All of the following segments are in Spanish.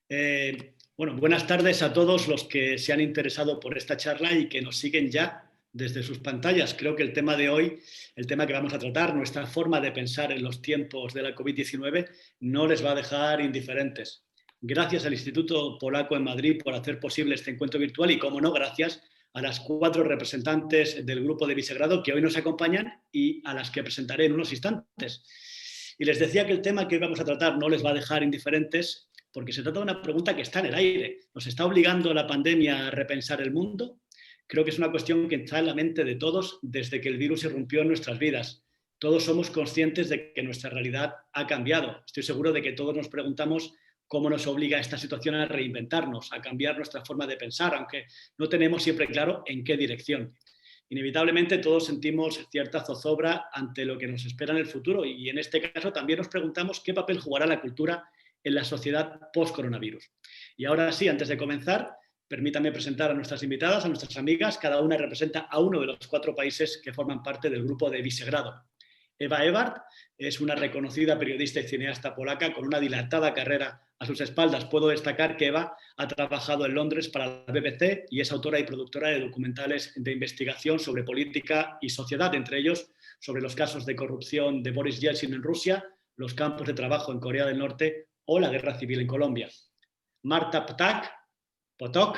Bueno, buenas tardes a todos los que se han interesado por esta charla y que nos siguen ya desde sus pantallas. Creo que el tema de hoy, el tema que vamos a tratar, nuestra forma de pensar en los tiempos de la COVID-19, no les va a dejar indiferentes. Gracias al Instituto Polaco en Madrid por hacer posible este encuentro virtual y, como no, gracias a las 4 representantes del Grupo de Visegrado que hoy nos acompañan y a las que presentaré en unos instantes. Y les decía que el tema que hoy vamos a tratar no les va a dejar indiferentes porque se trata de una pregunta que está en el aire. ¿Nos está obligando la pandemia a repensar el mundo? Creo que es una cuestión que está en la mente de todos desde que el virus irrumpió en nuestras vidas. Todos somos conscientes de que nuestra realidad ha cambiado. Estoy seguro de que todos nos preguntamos cómo nos obliga esta situación a reinventarnos, a cambiar nuestra forma de pensar, aunque no tenemos siempre claro en qué dirección. Inevitablemente todos sentimos cierta zozobra ante lo que nos espera en el futuro y en este caso también nos preguntamos qué papel jugará la cultura en la sociedad post-coronavirus. Y ahora sí, antes de comenzar, permítanme presentar a nuestras invitadas, a nuestras amigas. Cada una representa a uno de los 4 países que forman parte del grupo de Visegrado. Eva Ewart es una reconocida periodista y cineasta polaca con una dilatada carrera a sus espaldas. Puedo destacar que Eva ha trabajado en Londres para la BBC y es autora y productora de documentales de investigación sobre política y sociedad, entre ellos sobre los casos de corrupción de Boris Yeltsin en Rusia, los campos de trabajo en Corea del Norte o la guerra civil en Colombia. Marta Potok,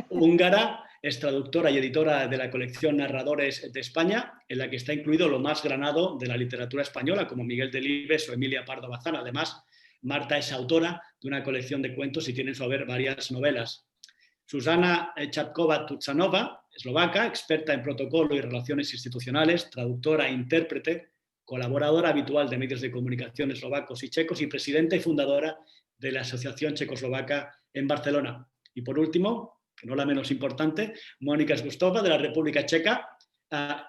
húngara, es traductora y editora de la colección Narradores de España, en la que está incluido lo más granado de la literatura española, como Miguel Delibes o Emilia Pardo Bazán. Además, Marta es autora de una colección de cuentos y tiene en su haber varias novelas. Susana Čapková-Tučanová, eslovaca, experta en protocolo y relaciones institucionales, traductora e intérprete, colaboradora habitual de medios de comunicación eslovacos y checos y presidenta y fundadora de la Asociación Checoslovaca en Barcelona. Y por último, que no la menos importante, Mónica Zgustova de la República Checa,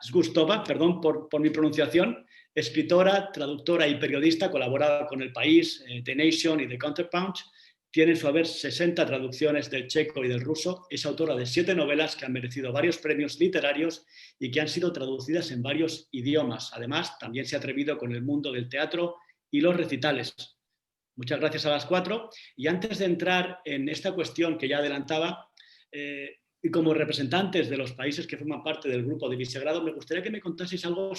Zgustova, perdón por mi pronunciación, escritora, traductora y periodista, colaborada con El País, The Nation y The Counterpunch. Tiene en su haber 60 traducciones del checo y del ruso. Es autora de 7 novelas que han merecido varios premios literarios y que han sido traducidas en varios idiomas. Además, también se ha atrevido con el mundo del teatro y los recitales. Muchas gracias a las 4. Y antes de entrar en esta cuestión que ya adelantaba, y como representantes de los países que forman parte del grupo de Visegrado, me gustaría que me contaseis algo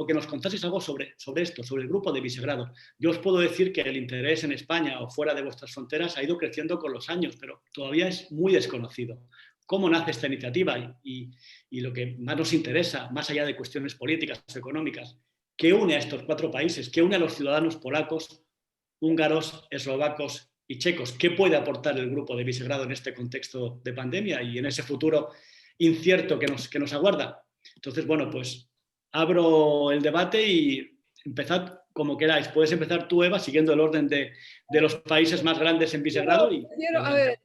que nos contaseis algo sobre esto, sobre el grupo de Visegrado. Yo os puedo decir que el interés en España o fuera de vuestras fronteras ha ido creciendo con los años, pero todavía es muy desconocido. ¿Cómo nace esta iniciativa? Y lo que más nos interesa, más allá de cuestiones políticas o económicas, ¿qué une a estos 4 países? ¿Qué une a los ciudadanos polacos, húngaros, eslovacos y checos? ¿Qué puede aportar el grupo de Visegrado en este contexto de pandemia y en ese futuro incierto que nos aguarda? Entonces, bueno, pues abro el debate y empezad como queráis. Puedes empezar tú, Eva, siguiendo el orden de los países más grandes en Visegrado. A ver,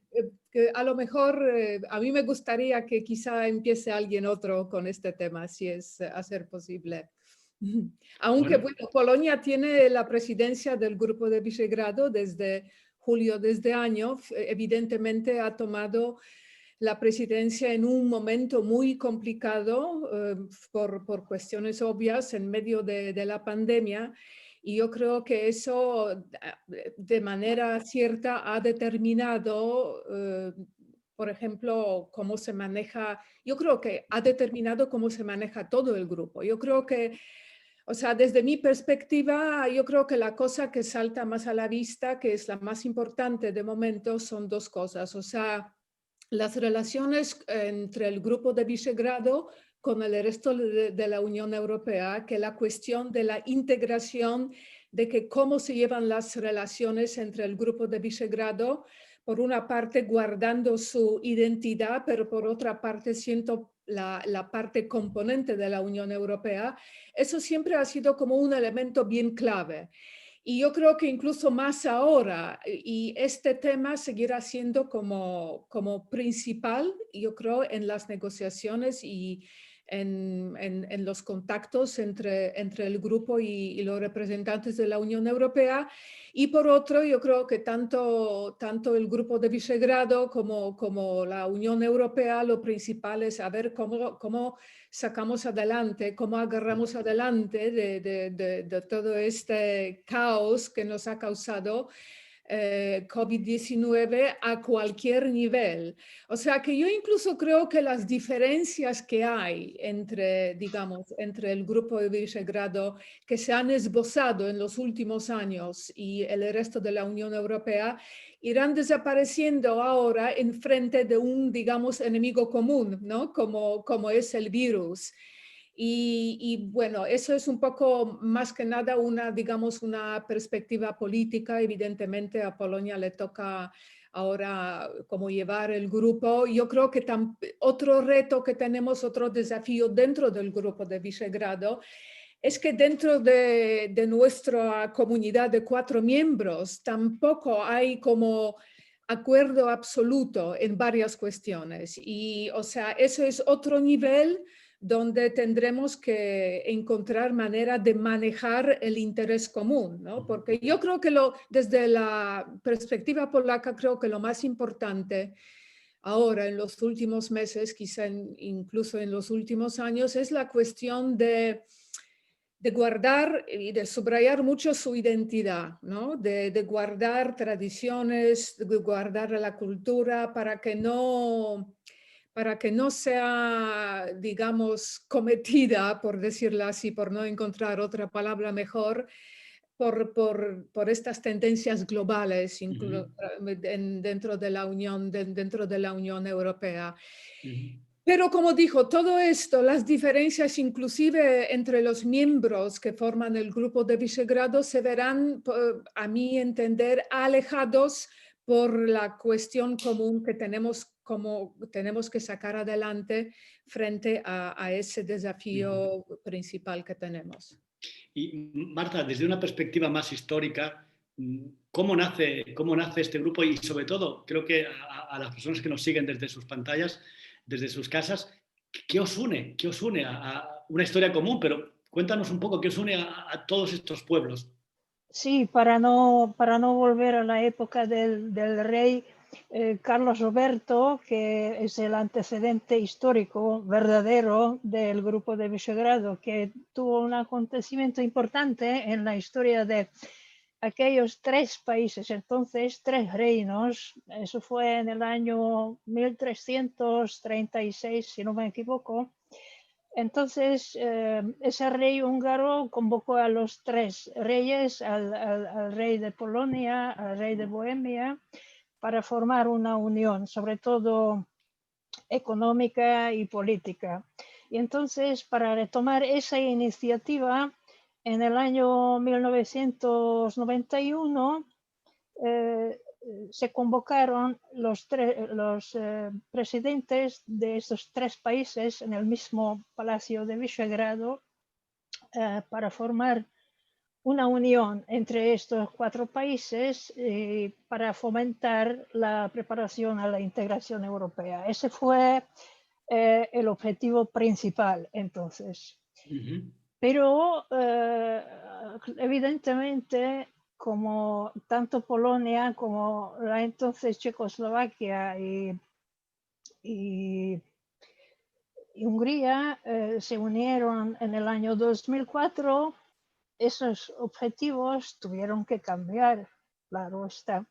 que a lo mejor a mí me gustaría que quizá empiece alguien otro con este tema, si es a ser posible. Aunque, bueno, Polonia tiene la presidencia del grupo de Visegrado desde julio de este año. Evidentemente ha tomado la presidencia en un momento muy complicado por cuestiones obvias en medio de la pandemia. Y yo creo que eso de manera cierta ha determinado, por ejemplo, cómo se maneja. Yo creo que ha determinado cómo se maneja todo el grupo. Yo creo que, o sea, desde mi perspectiva, yo creo que la cosa que salta más a la vista, que es la más importante de momento, son 2 cosas. O sea, las relaciones entre el grupo de Visegrado con el resto de la Unión Europea, que la cuestión de la integración, de que cómo se llevan las relaciones entre el grupo de Visegrado, por una parte guardando su identidad, pero por otra parte siendo la parte componente de la Unión Europea, eso siempre ha sido como un elemento bien clave. Y yo creo que incluso más ahora, y este tema seguirá siendo como principal, yo creo, en las negociaciones y en los contactos entre el grupo y los representantes de la Unión Europea. Y por otro, yo creo que tanto el grupo de Visegrado como la Unión Europea, lo principal es saber cómo sacamos adelante, cómo agarramos adelante de todo este caos que nos ha causado COVID-19 a cualquier nivel. O sea que yo incluso creo que las diferencias que hay entre, digamos, entre el grupo de Visegrado que se han esbozado en los últimos años y el resto de la Unión Europea irán desapareciendo ahora en frente de un, digamos, enemigo común, ¿no? Como es el virus. Y bueno, eso es un poco más que nada una, digamos, una perspectiva política. Evidentemente a Polonia le toca ahora como llevar el grupo. Yo creo que otro reto que tenemos, otro desafío dentro del grupo de Visegrado, es que dentro de nuestra comunidad de 4 miembros tampoco hay como acuerdo absoluto en varias cuestiones. Y, o sea, eso es otro nivel donde tendremos que encontrar manera de manejar el interés común, ¿no? Porque yo creo que desde la perspectiva polaca, creo que lo más importante ahora en los últimos meses, quizá incluso en los últimos años, es la cuestión de guardar y de subrayar mucho su identidad, ¿no? De guardar tradiciones, de guardar la cultura para que no sea, digamos, cometida, por decirlo así, por no encontrar otra palabra mejor, por estas tendencias globales dentro de la Unión Europea. Pero como dijo, todo esto, las diferencias inclusive entre los miembros que forman el grupo de Visegrado se verán, a mi entender, alejados por la cuestión común que tenemos que sacar adelante frente a ese desafío principal que tenemos. Y Marta, desde una perspectiva más histórica, ¿cómo nace este grupo? Y sobre todo, creo que a las personas que nos siguen desde sus pantallas, desde sus casas, ¿qué os une? ¿Qué os une a una historia común? Pero cuéntanos un poco qué os une a todos estos pueblos. Sí, para no volver a la época del rey Carlos Roberto, que es el antecedente histórico verdadero del grupo de Visegrado, que tuvo un acontecimiento importante en la historia de aquellos 3 países, entonces 3 reinos. Eso fue en el año 1336, si no me equivoco. Entonces, ese rey húngaro convocó a los 3 reyes, al rey de Polonia, al rey de Bohemia, para formar una unión, sobre todo económica y política. Y entonces, para retomar esa iniciativa, en el año 1991, se convocaron los presidentes de estos 3 países en el mismo Palacio de Visegrado para formar una unión entre estos 4 países para fomentar la preparación a la integración europea. Ese fue el objetivo principal entonces. Pero evidentemente, como tanto Polonia como la entonces Checoslovaquia y Hungría se unieron en el año 2004, esos objetivos tuvieron que cambiar, claro está.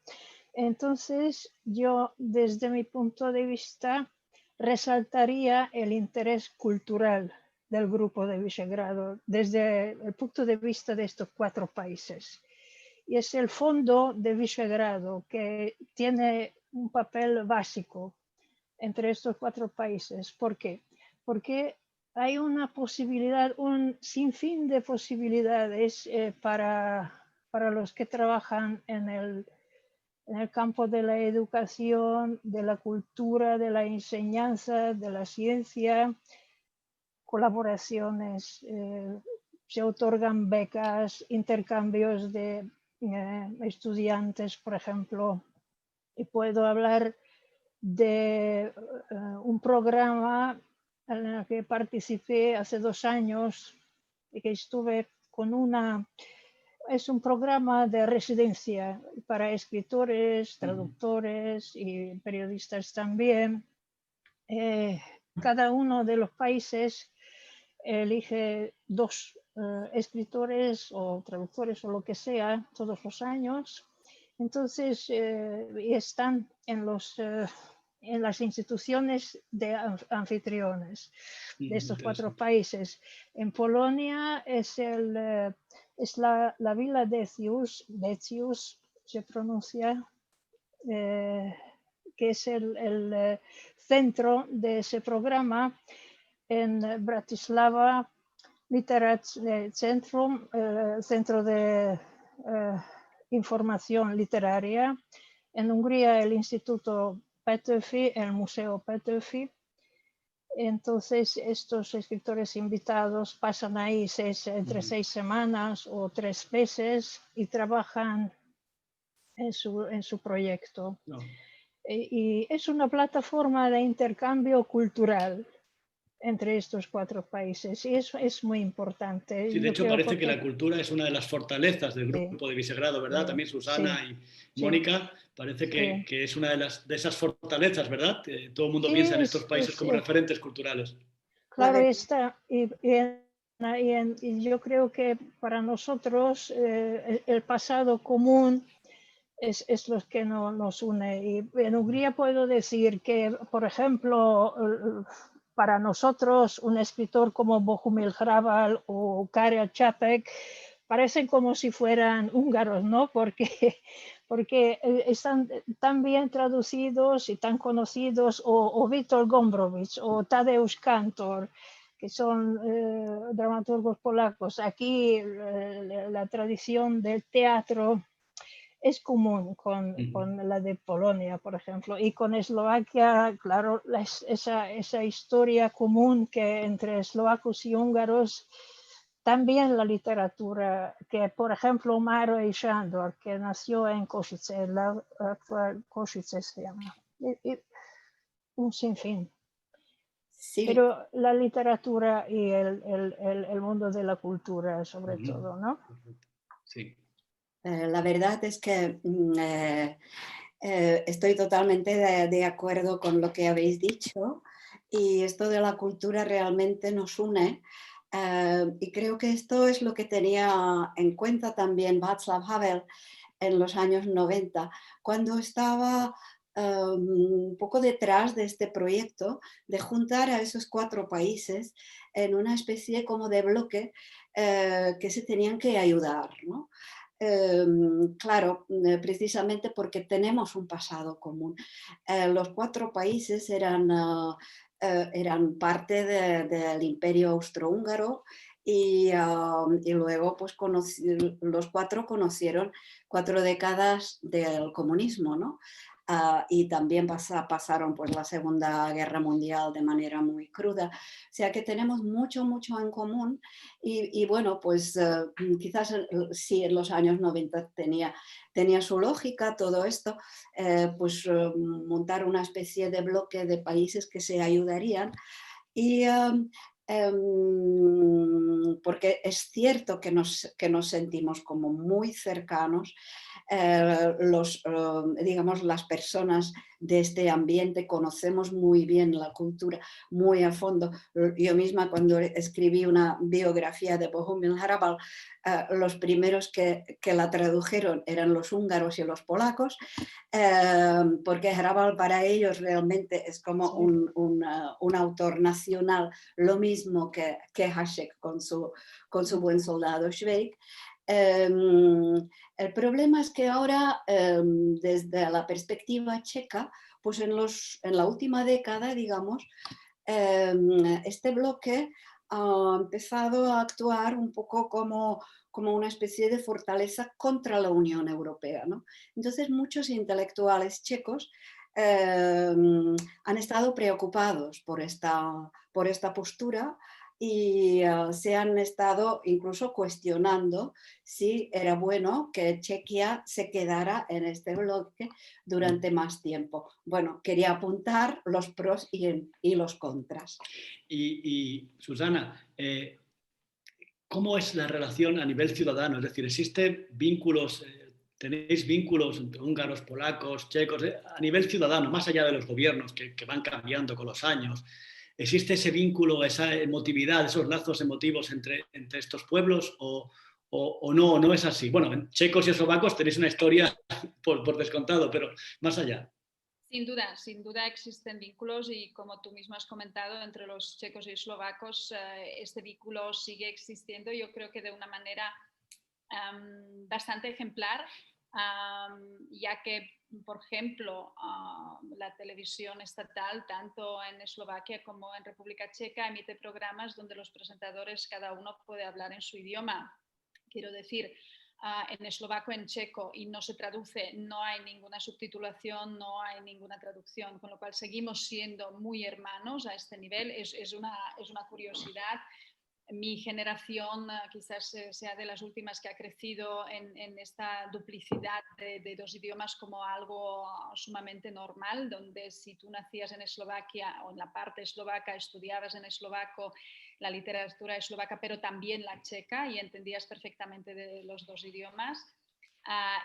Entonces, yo desde mi punto de vista resaltaría el interés cultural del grupo de Visegrado desde el punto de vista de estos 4 países. Y es el Fondo de Visegrado que tiene un papel básico entre estos 4 países. ¿Por qué? Porque hay una posibilidad, un sinfín de posibilidades para los que trabajan en el campo de la educación, de la cultura, de la enseñanza, de la ciencia, colaboraciones, se otorgan becas, intercambios de estudiantes, por ejemplo, y puedo hablar de un programa en el que participé hace 2 años y que estuve con es un programa de residencia para escritores, traductores y periodistas también. Cada uno de los países elige 2 escritores o traductores o lo que sea todos los años Entonces, y están en las instituciones de anfitriones de estos 4 países. En Polonia es la vila Decius se pronuncia, que es el centro de ese programa. En Bratislava Centrum, centro de información literaria. En Hungría el Instituto Petőfi, el Museo Petőfi. Entonces estos escritores invitados pasan ahí entre 6 semanas o 3 meses y trabajan en su proyecto. No. Y es una plataforma de intercambio cultural entre estos 4 países, y eso es muy importante. Sí, de hecho parece que la cultura es una de las fortalezas del grupo de Visegrado, ¿verdad? Sí, También Susana sí, y Mónica, parece que es una de esas fortalezas, ¿verdad? Todo el mundo piensa en estos países como referentes culturales. Claro está, y yo creo que para nosotros el pasado común es lo que nos une. Y en Hungría puedo decir que, por ejemplo, para nosotros un escritor como Bohumil Hrabal o Karel Čapek parecen como si fueran húngaros, ¿no? Porque están tan bien traducidos y tan conocidos, o Vítor Gombrowicz o Tadeusz Kantor, que son dramaturgos polacos. Aquí la tradición del teatro es común con la de Polonia, por ejemplo, y con Eslovaquia, claro, esa historia común que entre eslovacos y húngaros. También la literatura, que por ejemplo Maro y Sándor, que nació en Košice, la actual Košice se llama, y un sinfín. Sí. Pero la literatura y el mundo de la cultura sobre todo, ¿no? Sí. La verdad es que estoy totalmente de acuerdo con lo que habéis dicho, y esto de la cultura realmente nos une. Y creo que esto es lo que tenía en cuenta también Václav Havel en los años 90, cuando estaba un poco detrás de este proyecto de juntar a esos 4 países en una especie como de bloque que se tenían que ayudar, ¿no? Claro, precisamente porque tenemos un pasado común. Los 4 países eran parte del Imperio Austrohúngaro, y luego pues los 4 conocieron 4 décadas del comunismo, ¿no? Y también pasaron pues la Segunda Guerra Mundial de manera muy cruda. O sea que tenemos mucho en común, y bueno, pues quizás sí, en los años 90 tenía su lógica todo esto, pues montar una especie de bloque de países que se ayudarían. Y porque es cierto que nos sentimos como muy cercanos, digamos, las personas de este ambiente conocemos muy bien la cultura, muy a fondo. Yo misma, cuando escribí una biografía de Bohumil Hrabal, los primeros que la tradujeron eran los húngaros y los polacos, porque Hrabal para ellos realmente es como un autor nacional, lo mismo que Hašek con su Buen soldado Švejk. El problema es que ahora, desde la perspectiva checa, pues en la última década, digamos, este bloque ha empezado a actuar un poco como una especie de fortaleza contra la Unión Europea, ¿no? Entonces muchos intelectuales checos han estado preocupados por esta postura, y se han estado incluso cuestionando si era bueno que Chequia se quedara en este bloque durante más tiempo. Bueno, quería apuntar los pros y los contras. Y Susana, ¿cómo es la relación a nivel ciudadano? Es decir, ¿existen vínculos, tenéis vínculos entre húngaros, polacos, checos, a nivel ciudadano, más allá de los gobiernos que van cambiando con los años? ¿Existe ese vínculo, esa emotividad, esos lazos emotivos entre estos pueblos, o o no es así. Bueno, checos y eslovacos tenéis una historia por descontado, pero más allá. Sin duda existen vínculos y como tú mismo has comentado, entre los checos y eslovacos este vínculo sigue existiendo, yo creo que de una manera bastante ejemplar, ya que, por ejemplo, la televisión estatal, tanto en Eslovaquia como en República Checa, emite programas donde los presentadores cada uno puede hablar en su idioma. Quiero decir, en eslovaco, en checo, y no se traduce, no hay ninguna subtitulación, no hay ninguna traducción, con lo cual seguimos siendo muy hermanos a este nivel. Es una curiosidad. Mi generación quizás sea de las últimas que ha crecido en esta duplicidad de dos idiomas como algo sumamente normal, donde si tú nacías en Eslovaquia o en la parte eslovaca, estudiabas en eslovaco la literatura eslovaca, pero también la checa y entendías perfectamente de los dos idiomas.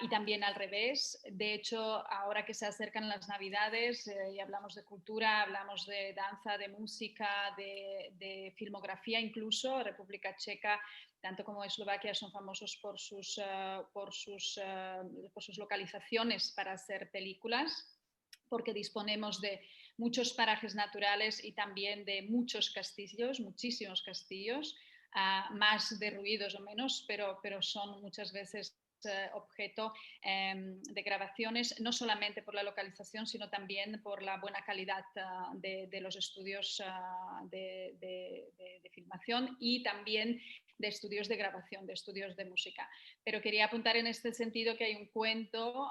Y también al revés. De hecho, ahora que se acercan las Navidades y hablamos de cultura, hablamos de danza, de música, de filmografía incluso, República Checa, tanto como Eslovaquia, son famosos por sus localizaciones para hacer películas, porque disponemos de muchos parajes naturales y también de muchos castillos, muchísimos castillos, más derruidos o menos, pero son muchas veces objeto de grabaciones, no solamente por la localización, sino también por la buena calidad de los estudios de filmación y también de estudios de grabación, de estudios de música. Pero quería apuntar en este sentido que hay un cuento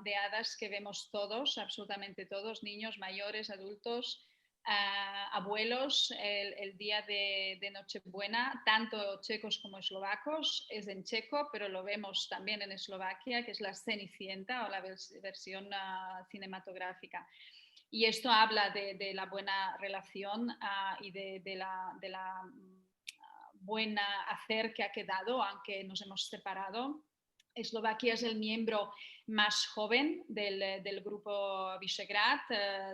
de hadas que vemos todos, absolutamente todos, niños, mayores, adultos, abuelos, el día de Nochebuena, tanto checos como eslovacos, es en checo, pero lo vemos también en Eslovaquia, que es la Cenicienta o la versión cinematográfica. Y esto habla de la buena relación y de la buena hacer que ha quedado, aunque nos hemos separado. Eslovaquia es el miembro más joven del grupo Visegrad,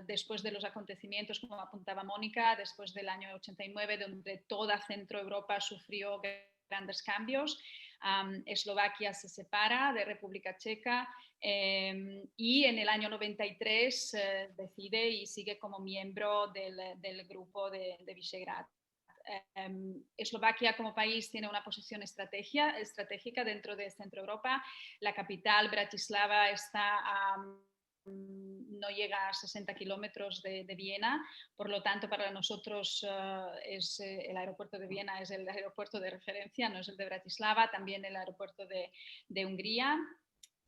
después de los acontecimientos, como apuntaba Mónica, después del año 89, donde toda Centroeuropa sufrió grandes cambios. Eslovaquia se separa de República Checa y en el año 93 decide y sigue como miembro del grupo de Visegrad. Eslovaquia como país tiene una posición estratégica dentro de Centroeuropa. La capital, Bratislava, no llega a 60 kilómetros de Viena, por lo tanto para nosotros el aeropuerto de Viena es el aeropuerto de referencia, no es el de Bratislava, también el aeropuerto de Hungría.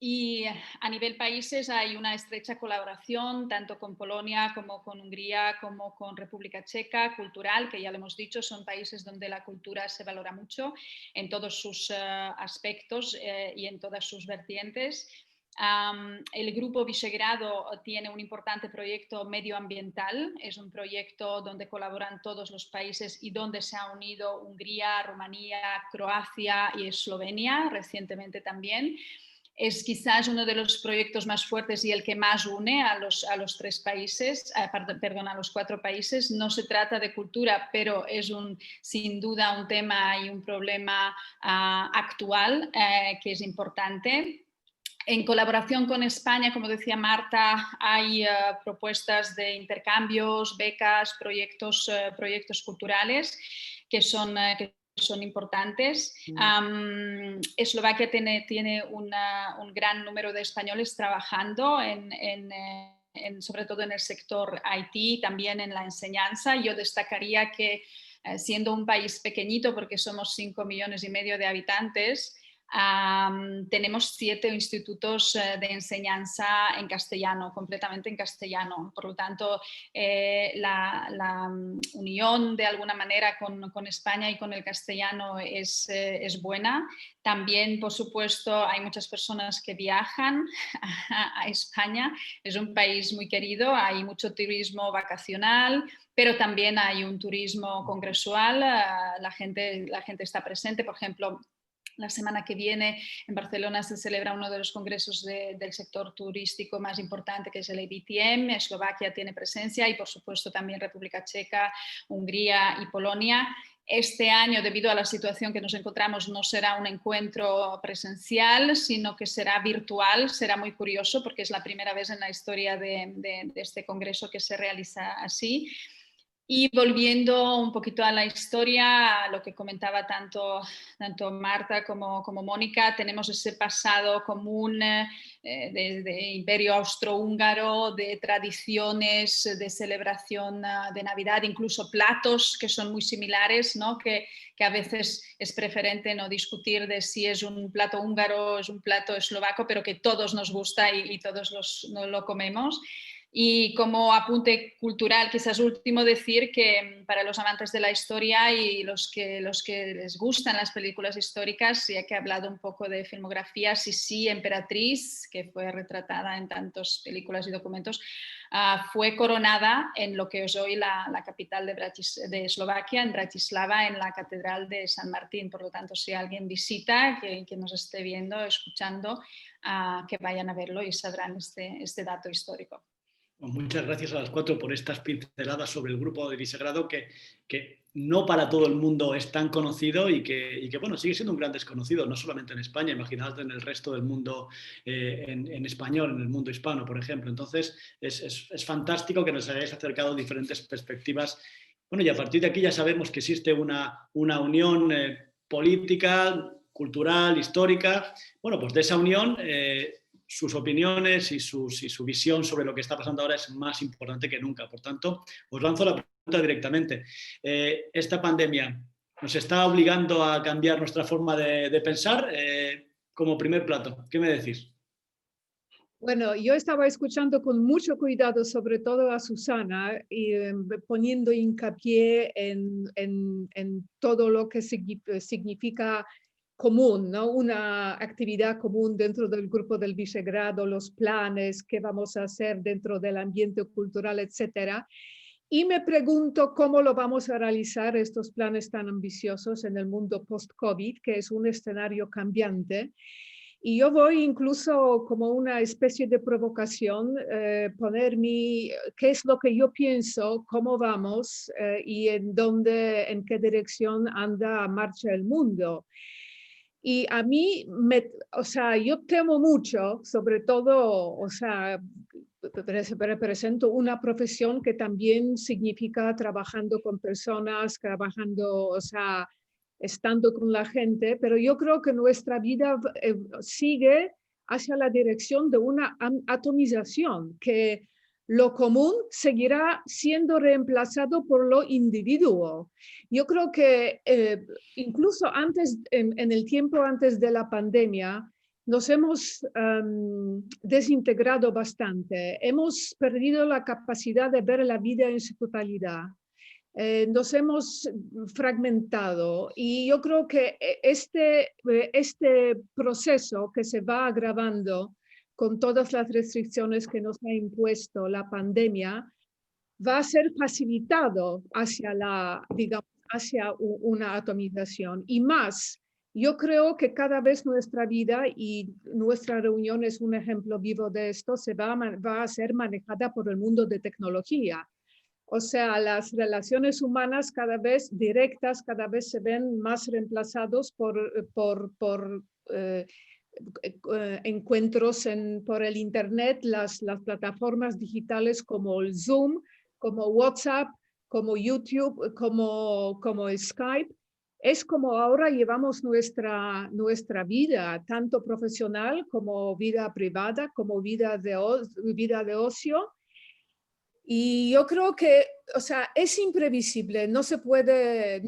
Y a nivel países hay una estrecha colaboración tanto con Polonia como con Hungría como con República Checa, cultural, que ya lo hemos dicho, son países donde la cultura se valora mucho en todos sus aspectos y en todas sus vertientes. El grupo Visegrado tiene un importante proyecto medioambiental, es un proyecto donde colaboran todos los países y donde se ha unido Hungría, Rumanía, Croacia y Eslovenia recientemente también. Es quizás uno de los proyectos más fuertes y el que más une a los tres países, a los 4 países. No se trata de cultura, pero es sin duda un tema y un problema actual que es importante. En colaboración con España, como decía Marta, hay propuestas de intercambios, becas, proyectos culturales que son importantes. Eslovaquia tiene un gran número de españoles trabajando sobre todo en el sector IT, también en la enseñanza. Yo destacaría que siendo un país pequeñito, porque somos 5,5 millones de habitantes, tenemos 7 institutos de enseñanza en castellano, completamente en castellano. Por lo tanto, la unión de alguna manera con España y con el castellano es buena. También, por supuesto, hay muchas personas que viajan a España. Es un país muy querido, hay mucho turismo vacacional, pero también hay un turismo congresual. La gente está presente, por ejemplo. La semana que viene en Barcelona se celebra uno de los congresos del sector turístico más importante, que es el ABTM. Eslovaquia tiene presencia y, por supuesto, también República Checa, Hungría y Polonia. Este año, debido a la situación que nos encontramos, no será un encuentro presencial, sino que será virtual. Será muy curioso porque es la primera vez en la historia de este congreso que se realiza así. Y volviendo un poquito a la historia, a lo que comentaba tanto Marta como Mónica, tenemos ese pasado común de Imperio Austrohúngaro, de tradiciones de celebración de Navidad, incluso platos que son muy similares, ¿no? que a veces es preferente no discutir de si es un plato húngaro o es un plato eslovaco, pero que todos nos gusta y todos lo comemos. Y como apunte cultural, quizás último, decir que para los amantes de la historia y los que les gustan las películas históricas, ya que he hablado un poco de filmografía, Sisi, Emperatriz, que fue retratada en tantas películas y documentos, fue coronada en lo que es hoy la capital de Eslovaquia, en Bratislava, en la Catedral de San Martín. Por lo tanto, si alguien visita, que nos esté viendo, escuchando, que vayan a verlo y sabrán este dato histórico. Muchas gracias a las 4 por estas pinceladas sobre el grupo de Visegrado que no para todo el mundo es tan conocido y que bueno, sigue siendo un gran desconocido, no solamente en España, imaginad en el resto del mundo en español, en el mundo hispano, por ejemplo. Entonces, es fantástico que nos hayáis acercado diferentes perspectivas. Bueno, y a partir de aquí ya sabemos que existe una unión política, cultural, histórica. Bueno, pues de esa unión... sus opiniones y su visión sobre lo que está pasando ahora es más importante que nunca. Por tanto, os lanzo la pregunta directamente. ¿Esta pandemia nos está obligando a cambiar nuestra forma de pensar? Como primer plato, ¿qué me decís? Bueno, yo estaba escuchando con mucho cuidado, sobre todo a Susana, y poniendo hincapié en todo lo que significa común, ¿no? Una actividad común dentro del grupo del Visegrado, los planes, qué vamos a hacer dentro del ambiente cultural, etcétera. Y me pregunto cómo lo vamos a realizar estos planes tan ambiciosos en el mundo post-COVID, que es un escenario cambiante. Y yo voy incluso como una especie de provocación, poner qué es lo que yo pienso, cómo vamos y en qué dirección anda marcha el mundo. Y a mí, o sea, yo temo mucho, sobre todo, o sea, represento una profesión que también significa trabajando con personas, trabajando, o sea, estando con la gente, pero yo creo que nuestra vida sigue hacia la dirección de una atomización, que lo común seguirá siendo reemplazado por lo individuo. Yo creo que incluso antes, en el tiempo antes de la pandemia, nos hemos desintegrado bastante. Hemos perdido la capacidad de ver la vida en su totalidad. Nos hemos fragmentado y yo creo que este proceso que se va agravando con todas las restricciones que nos ha impuesto la pandemia, va a ser facilitado hacia hacia una atomización. Y más, yo creo que cada vez nuestra vida, y nuestra reunión es un ejemplo vivo de esto, va a ser manejada por el mundo de tecnología. O sea, las relaciones humanas cada vez directas, cada vez se ven más reemplazados por encuentros por el Internet, las plataformas digitales como el Zoom, como WhatsApp, como YouTube, como Skype. Es como ahora llevamos nuestra vida, tanto profesional como vida privada, como vida de ocio. Y yo creo que, o sea, es imprevisible, no se puede,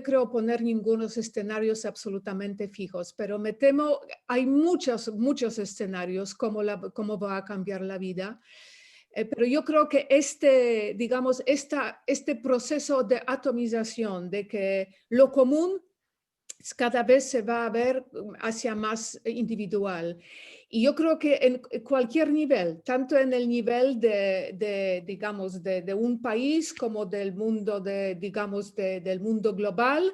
creo, poner ningunos escenarios absolutamente fijos, pero me temo, hay muchos escenarios cómo va a cambiar la vida. Pero yo creo que este proceso de atomización, de que lo común cada vez se va a ver hacia más individual. Y yo creo que en cualquier nivel, tanto en el nivel de un país como del mundo, del mundo global,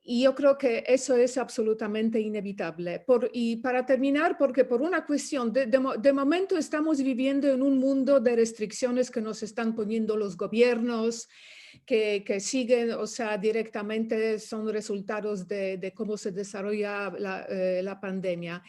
Y yo creo que eso es absolutamente inevitable. Y para terminar, porque por una cuestión, de momento estamos viviendo en un mundo de restricciones que nos están poniendo los gobiernos, que siguen, o sea, directamente son resultados de cómo se desarrolla la pandemia.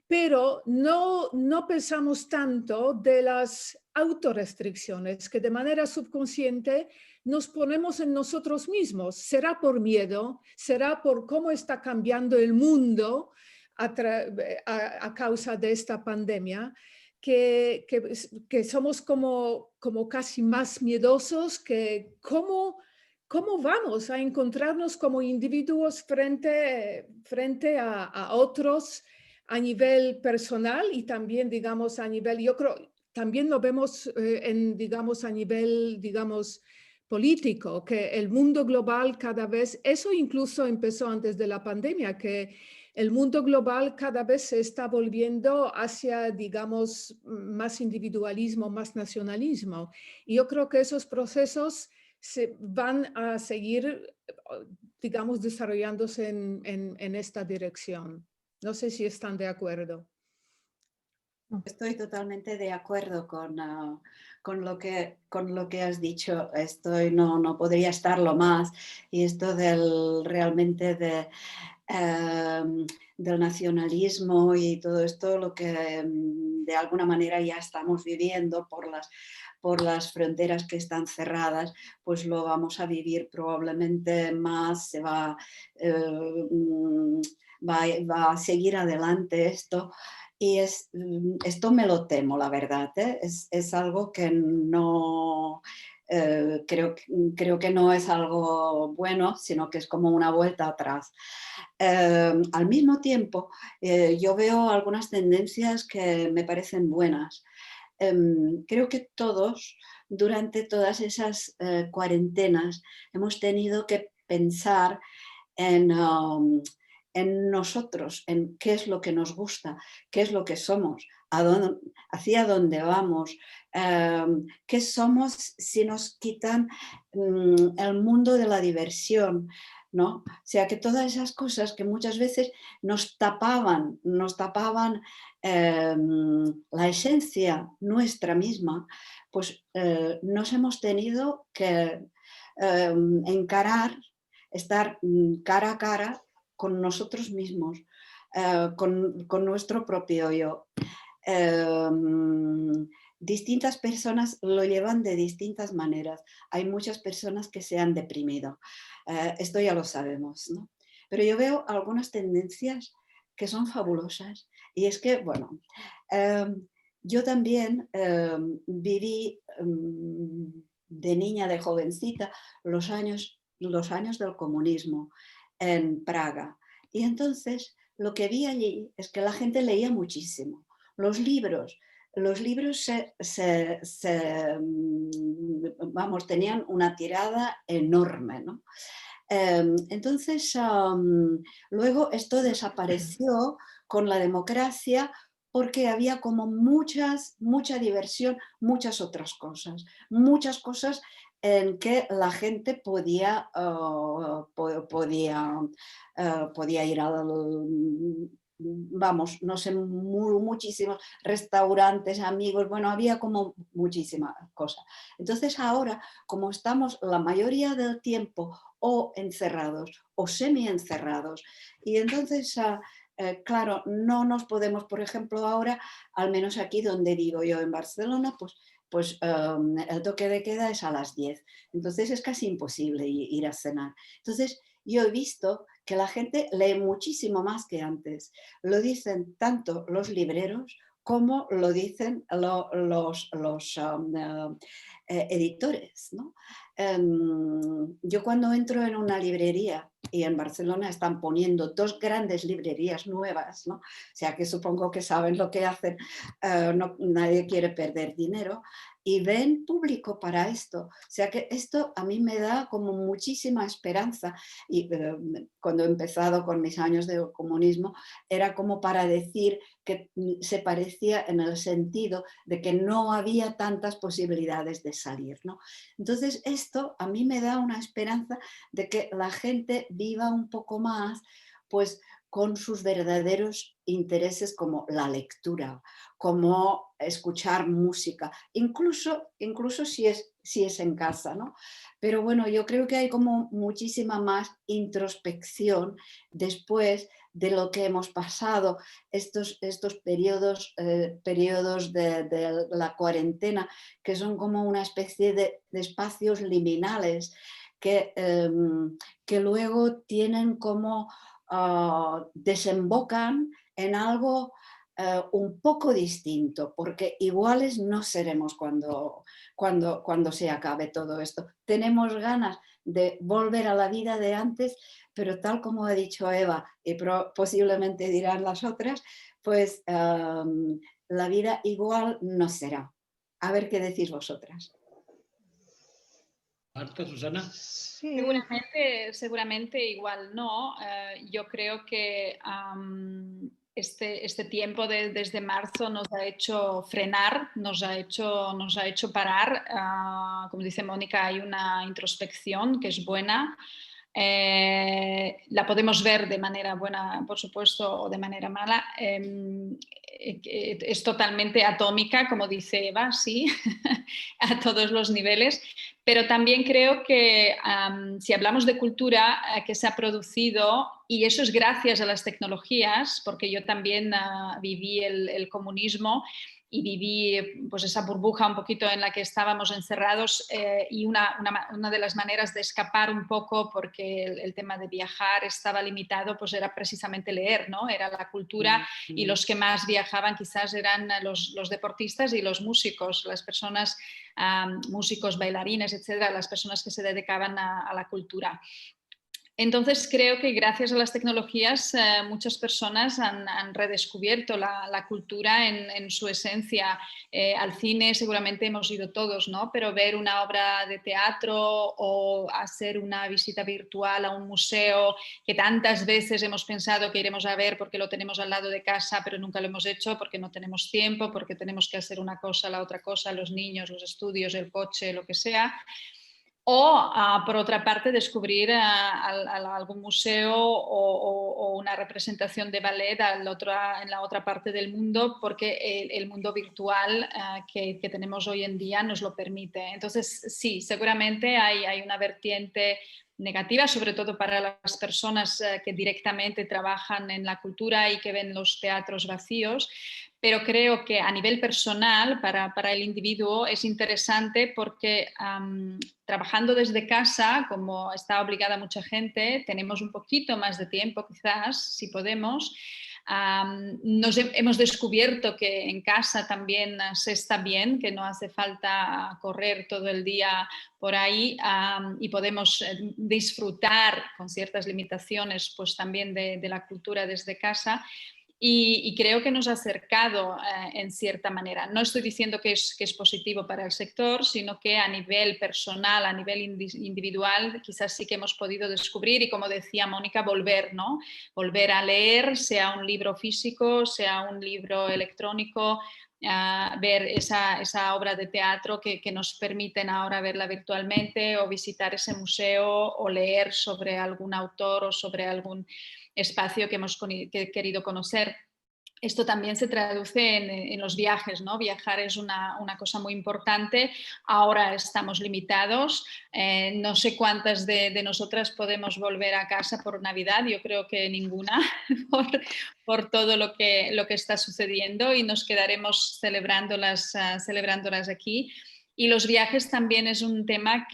Pero no pensamos tanto de las autorrestricciones que de manera subconsciente nos ponemos en nosotros mismos. Será por miedo, será por cómo está cambiando el mundo a causa de esta pandemia, que somos como casi más miedosos que cómo vamos a encontrarnos como individuos frente a otros a nivel personal y también, digamos, a nivel, yo creo, también lo vemos digamos, a nivel, digamos, político, que el mundo global cada vez, eso incluso empezó antes de la pandemia, que el mundo global cada vez se está volviendo hacia, digamos, más individualismo, más nacionalismo. Y yo creo que esos procesos se van a seguir, digamos, desarrollándose en esta dirección. No sé si están de acuerdo. Estoy totalmente de acuerdo con lo que has dicho. No podría estarlo más. Y esto realmente del nacionalismo y todo esto, lo que de alguna manera ya estamos viviendo por las fronteras que están cerradas, pues lo vamos a vivir probablemente más, va a seguir adelante esto. Y esto me lo temo, la verdad, ¿eh? Es algo que no... creo que no es algo bueno, sino que es como una vuelta atrás. Al mismo tiempo, yo veo algunas tendencias que me parecen buenas. Creo que todos, durante todas esas cuarentenas, hemos tenido que pensar en nosotros, en qué es lo que nos gusta, qué es lo que somos, hacia dónde vamos, qué somos si nos quitan el mundo de la diversión, ¿no? O sea, que todas esas cosas que muchas veces nos tapaban la esencia nuestra misma, pues nos hemos tenido que encarar, estar cara a cara con nosotros mismos, con nuestro propio yo. Distintas personas lo llevan de distintas maneras. Hay muchas personas que se han deprimido. Esto ya lo sabemos, ¿no? Pero yo veo algunas tendencias que son fabulosas. Y es que, bueno, yo también viví de niña, de jovencita, los años del comunismo en Praga. Y entonces lo que vi allí es que la gente leía muchísimo. Los libros vamos, tenían una tirada enorme, ¿no? Entonces, luego esto desapareció con la democracia porque había como mucha diversión, muchas otras cosas, muchas cosas en que la gente podía ir vamos, no sé, muchísimos restaurantes, amigos, bueno, había como muchísimas cosas. Entonces ahora, como estamos la mayoría del tiempo o encerrados o semi-encerrados, y entonces, claro, no nos podemos, por ejemplo, ahora, al menos aquí donde vivo yo en Barcelona, pues el toque de queda es a las 10, entonces es casi imposible ir a cenar. Entonces yo he visto que la gente lee muchísimo más que antes. Lo dicen tanto los libreros como lo dicen los editores, ¿no? Yo cuando entro en una librería, y en Barcelona están poniendo 2 grandes librerías nuevas, ¿no? O sea que supongo que saben lo que hacen, nadie quiere perder dinero, y ven público para esto. O sea que esto a mí me da como muchísima esperanza. Y cuando he empezado con mis años de comunismo, era como para decir que se parecía en el sentido de que no había tantas posibilidades de salir, ¿no? Entonces esto a mí me da una esperanza de que la gente viva un poco más, pues, con sus verdaderos intereses como la lectura, como escuchar música, incluso si es en casa, ¿no? Pero bueno, yo creo que hay como muchísima más introspección después de lo que hemos pasado, estos periodos de la cuarentena, que son como una especie de espacios liminales que luego tienen como desembocan en algo un poco distinto, porque iguales no seremos cuando se acabe todo esto. Tenemos ganas de volver a la vida de antes, pero tal como ha dicho Eva y posiblemente dirán las otras, pues la vida igual no será. A ver qué decís vosotras. Marta, Susana. Sí, Seguramente igual no. Yo creo que este tiempo desde marzo nos ha hecho frenar, nos ha hecho parar. Como dice Mónica, hay una introspección que es buena. La podemos ver de manera buena, por supuesto, o de manera mala. Es totalmente atómica, como dice Eva, sí, a todos los niveles. Pero también creo que si hablamos de cultura que se ha producido, y eso es gracias a las tecnologías, porque yo también viví el comunismo y viví pues, esa burbuja un poquito en la que estábamos encerrados y una de las maneras de escapar un poco, porque el tema de viajar estaba limitado, pues era precisamente leer, ¿no? Era la cultura y los que más viajaban quizás eran los deportistas y los músicos, las personas, músicos, bailarines, etcétera, las personas que se dedicaban a la cultura. Entonces creo que gracias a las tecnologías muchas personas han redescubierto la cultura en su esencia. Al cine seguramente hemos ido todos, ¿no? Pero ver una obra de teatro o hacer una visita virtual a un museo que tantas veces hemos pensado que iremos a ver porque lo tenemos al lado de casa, pero nunca lo hemos hecho porque no tenemos tiempo, porque tenemos que hacer una cosa, la otra cosa, los niños, los estudios, el coche, lo que sea. O, por otra parte, descubrir algún museo o una representación de ballet en la otra parte del mundo, porque el mundo virtual que tenemos hoy en día nos lo permite. Entonces, sí, seguramente hay una vertiente negativa, sobre todo para las personas que directamente trabajan en la cultura y que ven los teatros vacíos. Pero creo que a nivel personal, para el individuo, es interesante porque trabajando desde casa, como está obligada mucha gente, tenemos un poquito más de tiempo quizás, si podemos. Hemos descubierto que en casa también se está bien, que no hace falta correr todo el día por ahí y podemos disfrutar con ciertas limitaciones pues también de la cultura desde casa. Y creo que nos ha acercado en cierta manera. No estoy diciendo que es positivo para el sector, sino que a nivel personal, a nivel individual, quizás sí que hemos podido descubrir y, como decía Mónica, volver, ¿no? Volver a leer, sea un libro físico, sea un libro electrónico, ver esa obra de teatro que nos permiten ahora verla virtualmente, o visitar ese museo, o leer sobre algún autor o sobre algún espacio que hemos querido conocer. Esto también se traduce en los viajes, ¿no? Viajar es una cosa muy importante. Ahora estamos limitados. No sé cuántas de nosotras podemos volver a casa por Navidad. Yo creo que ninguna por todo lo que está sucediendo, y nos quedaremos celebrándolas aquí. Y los viajes también es un tema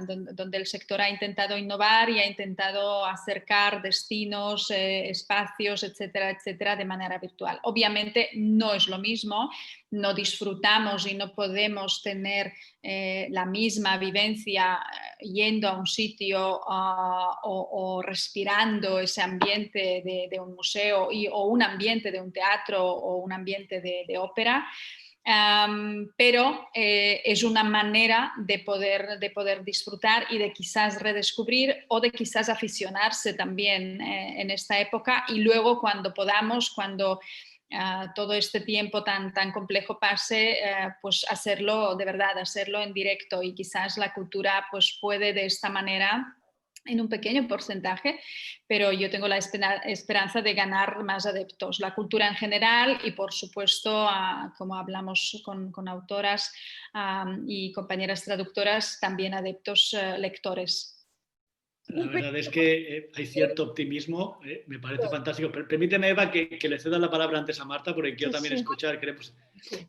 donde el sector ha intentado innovar y ha intentado acercar destinos, espacios, etcétera, etcétera, de manera virtual. Obviamente no es lo mismo, no disfrutamos y no podemos tener la misma vivencia yendo a un sitio o respirando ese ambiente de un museo o un ambiente de un teatro o un ambiente de ópera. Pero es una manera de poder disfrutar y de quizás redescubrir o de quizás aficionarse también en esta época, y luego cuando podamos, cuando todo este tiempo tan complejo pase, pues hacerlo de verdad, hacerlo en directo, y quizás la cultura pues puede de esta manera, en un pequeño porcentaje, pero yo tengo la esperanza de ganar más adeptos. La cultura en general y, por supuesto, como hablamos con autoras y compañeras traductoras, también adeptos lectores. La verdad es que hay cierto optimismo, me parece fantástico. Permíteme, Eva, que le ceda la palabra antes a Marta, porque quiero también escuchar.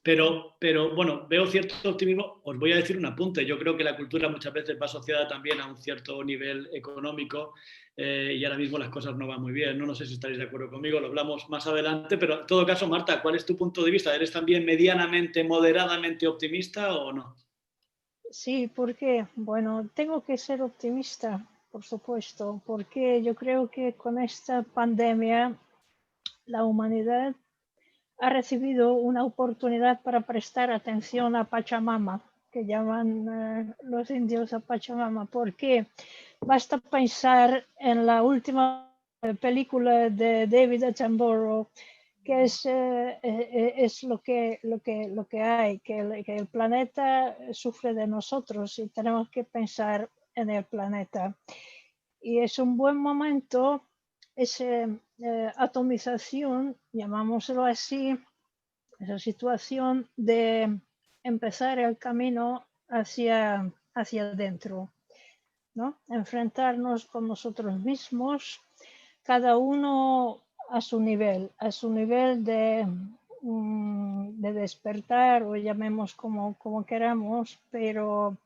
Pero bueno, veo cierto optimismo. Os voy a decir un apunte. Yo creo que la cultura muchas veces va asociada también a un cierto nivel económico, y ahora mismo las cosas no van muy bien. No sé si estaréis de acuerdo conmigo, lo hablamos más adelante, pero en todo caso, Marta, ¿cuál es tu punto de vista? ¿Eres también medianamente, moderadamente optimista o no? Sí, porque, bueno, tengo que ser optimista, por supuesto, porque yo creo que con esta pandemia la humanidad ha recibido una oportunidad para prestar atención a Pachamama, que llaman los indios a Pachamama, porque basta pensar en la última película de David Attenborough, que es lo que hay, que el planeta sufre de nosotros y tenemos que pensar en el planeta. Y es un buen momento esa atomización, llamámoslo así, esa situación de empezar el camino hacia adentro, ¿no? Enfrentarnos con nosotros mismos, cada uno a su nivel de despertar, o llamemos como queramos, pero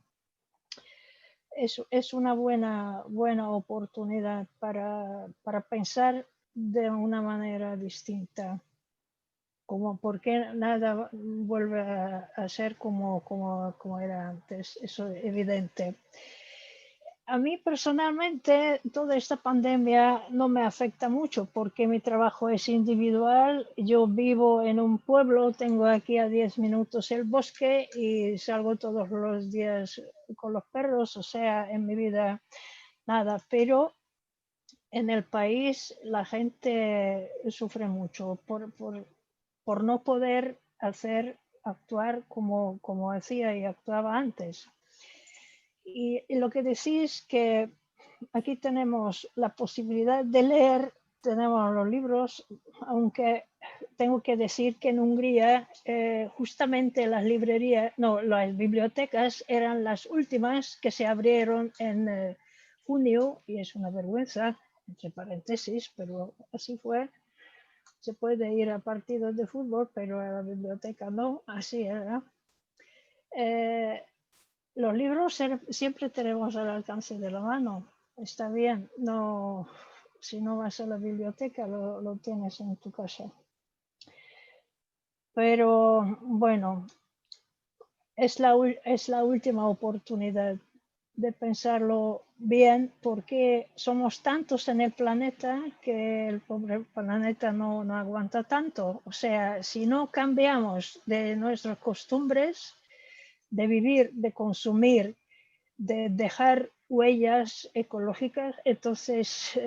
es una buena oportunidad para pensar de una manera distinta, como porque nada vuelve a ser como era antes, eso es evidente. A mí personalmente toda esta pandemia no me afecta mucho porque mi trabajo es individual. Yo vivo en un pueblo, tengo aquí a 10 minutos el bosque y salgo todos los días con los perros, o sea, en mi vida nada. Pero en el país la gente sufre mucho por no poder actuar como hacía y actuaba antes. Y lo que decís que aquí tenemos la posibilidad de leer, tenemos los libros, aunque tengo que decir que en Hungría justamente las bibliotecas eran las últimas que se abrieron en junio, y es una vergüenza, entre paréntesis, pero así fue. Se puede ir a partidos de fútbol, pero a la biblioteca no, así era. Los libros siempre tenemos al alcance de la mano. Está bien, no, si no vas a la biblioteca lo tienes en tu casa. Pero bueno, es la última oportunidad de pensarlo bien, porque somos tantos en el planeta que el pobre planeta no aguanta tanto. O sea, si no cambiamos de nuestras costumbres, de vivir, de consumir, de dejar huellas ecológicas, entonces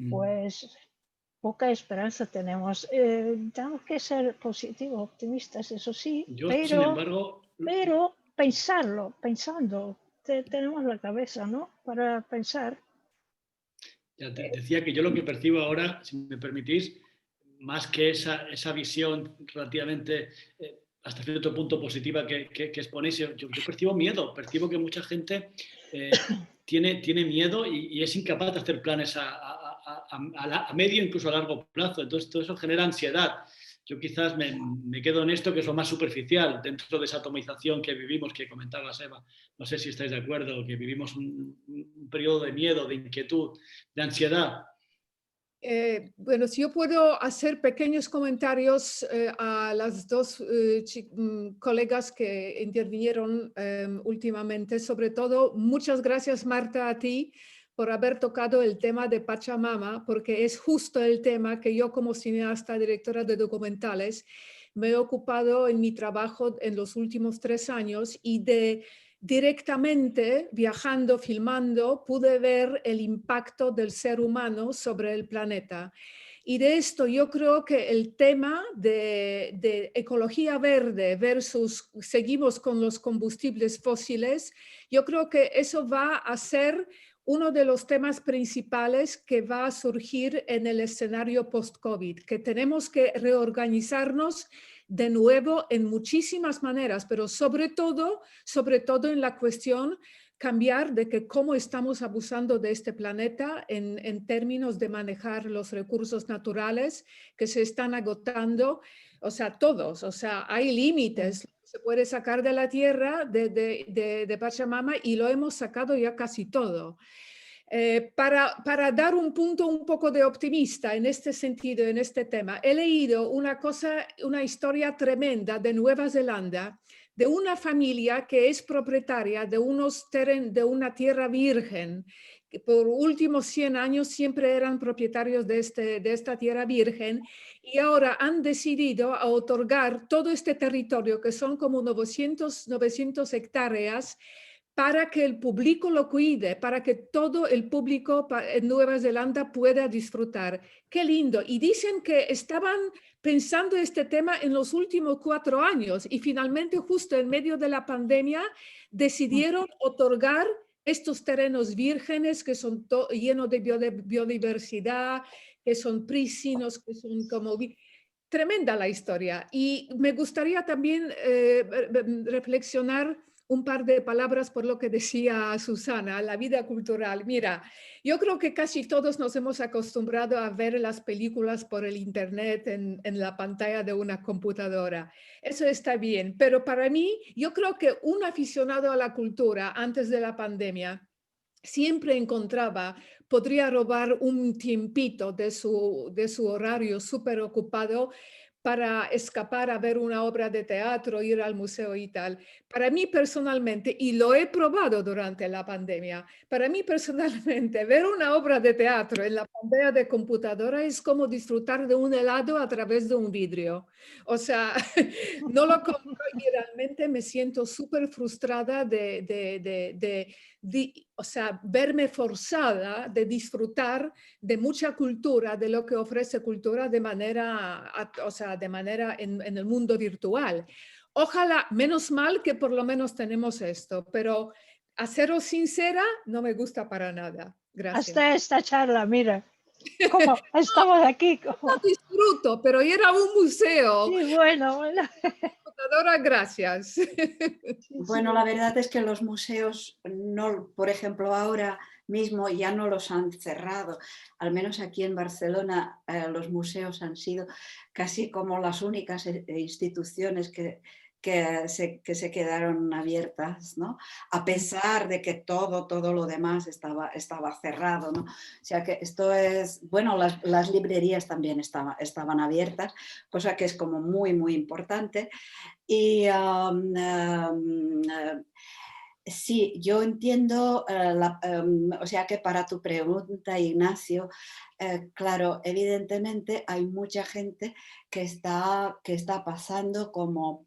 pues poca esperanza tenemos. Tenemos que ser positivos, optimistas, eso sí, Sin embargo, pero pensando, tenemos la cabeza, ¿no? Para pensar. Ya te decía que yo lo que percibo ahora, si me permitís, más que esa visión relativamente hasta cierto punto positiva que exponéis, yo percibo miedo, percibo que mucha gente tiene miedo y es incapaz de hacer planes a medio, incluso a largo plazo. Entonces todo eso genera ansiedad. Yo quizás me quedo en esto, que es lo más superficial dentro de esa atomización que vivimos, que comentabas, Eva. No sé si estáis de acuerdo, que vivimos un periodo de miedo, de inquietud, de ansiedad. Bueno, si yo puedo hacer pequeños comentarios a las dos colegas que intervinieron últimamente. Sobre todo, muchas gracias, Marta, a ti por haber tocado el tema de Pachamama, porque es justo el tema que yo, como cineasta, directora de documentales, me he ocupado en mi trabajo en los últimos 3 años, y directamente viajando, filmando, pude ver el impacto del ser humano sobre el planeta. Y de esto yo creo que el tema de ecología verde versus seguimos con los combustibles fósiles, yo creo que eso va a ser uno de los temas principales que va a surgir en el escenario post-COVID, que tenemos que reorganizarnos de nuevo en muchísimas maneras, pero sobre todo en la cuestión cambiar de que cómo estamos abusando de este planeta en términos de manejar los recursos naturales que se están agotando, o sea, todos, o sea, hay límites. Se puede sacar de la tierra de Pachamama y lo hemos sacado ya casi todo. Para dar un punto un poco de optimista en este sentido, en este tema, he leído una historia tremenda de Nueva Zelanda, de una familia que es propietaria de de una tierra virgen, que por últimos 100 años siempre eran propietarios de esta tierra virgen, y ahora han decidido a otorgar todo este territorio, que son como 900 hectáreas, para que el público lo cuide, para que todo el público en Nueva Zelanda pueda disfrutar. Qué lindo. Y dicen que estaban pensando este tema en los últimos 4 años y finalmente justo en medio de la pandemia decidieron otorgar estos terrenos vírgenes que son llenos de biodiversidad, que son prístinos, que son como... Tremenda la historia. Y me gustaría también reflexionar un par de palabras por lo que decía Susana, la vida cultural. Mira, yo creo que casi todos nos hemos acostumbrado a ver las películas por el internet en la pantalla de una computadora. Eso está bien, pero para mí, yo creo que un aficionado a la cultura antes de la pandemia siempre podría robar un tiempito de su horario súper ocupado para escapar a ver una obra de teatro, ir al museo y tal. Para mí personalmente, y lo he probado durante la pandemia, para mí personalmente ver una obra de teatro en la pantalla de computadora es como disfrutar de un helado a través de un vidrio. O sea, no lo compro y realmente me siento súper frustrada o sea, verme forzada de disfrutar de mucha cultura, de lo que ofrece cultura de manera, o sea, de manera en el mundo virtual. Ojalá, menos mal que por lo menos tenemos esto, pero a seros sincera, no me gusta para nada. Gracias. Hasta esta charla, mira, como estamos aquí. No disfruto, pero ir a un museo. Sí, bueno. Gracias. Bueno, la verdad es que los museos, no, por ejemplo, ahora mismo ya no los han cerrado. Al menos aquí en Barcelona los museos han sido casi como las únicas instituciones que se quedaron abiertas, ¿no? A pesar de que todo lo demás estaba cerrado, ¿no? O sea que esto es, bueno, las librerías también estaban abiertas, cosa que es como muy, muy importante. Y sí, yo entiendo, o sea que para tu pregunta, Ignacio, claro, evidentemente hay mucha gente que está pasando como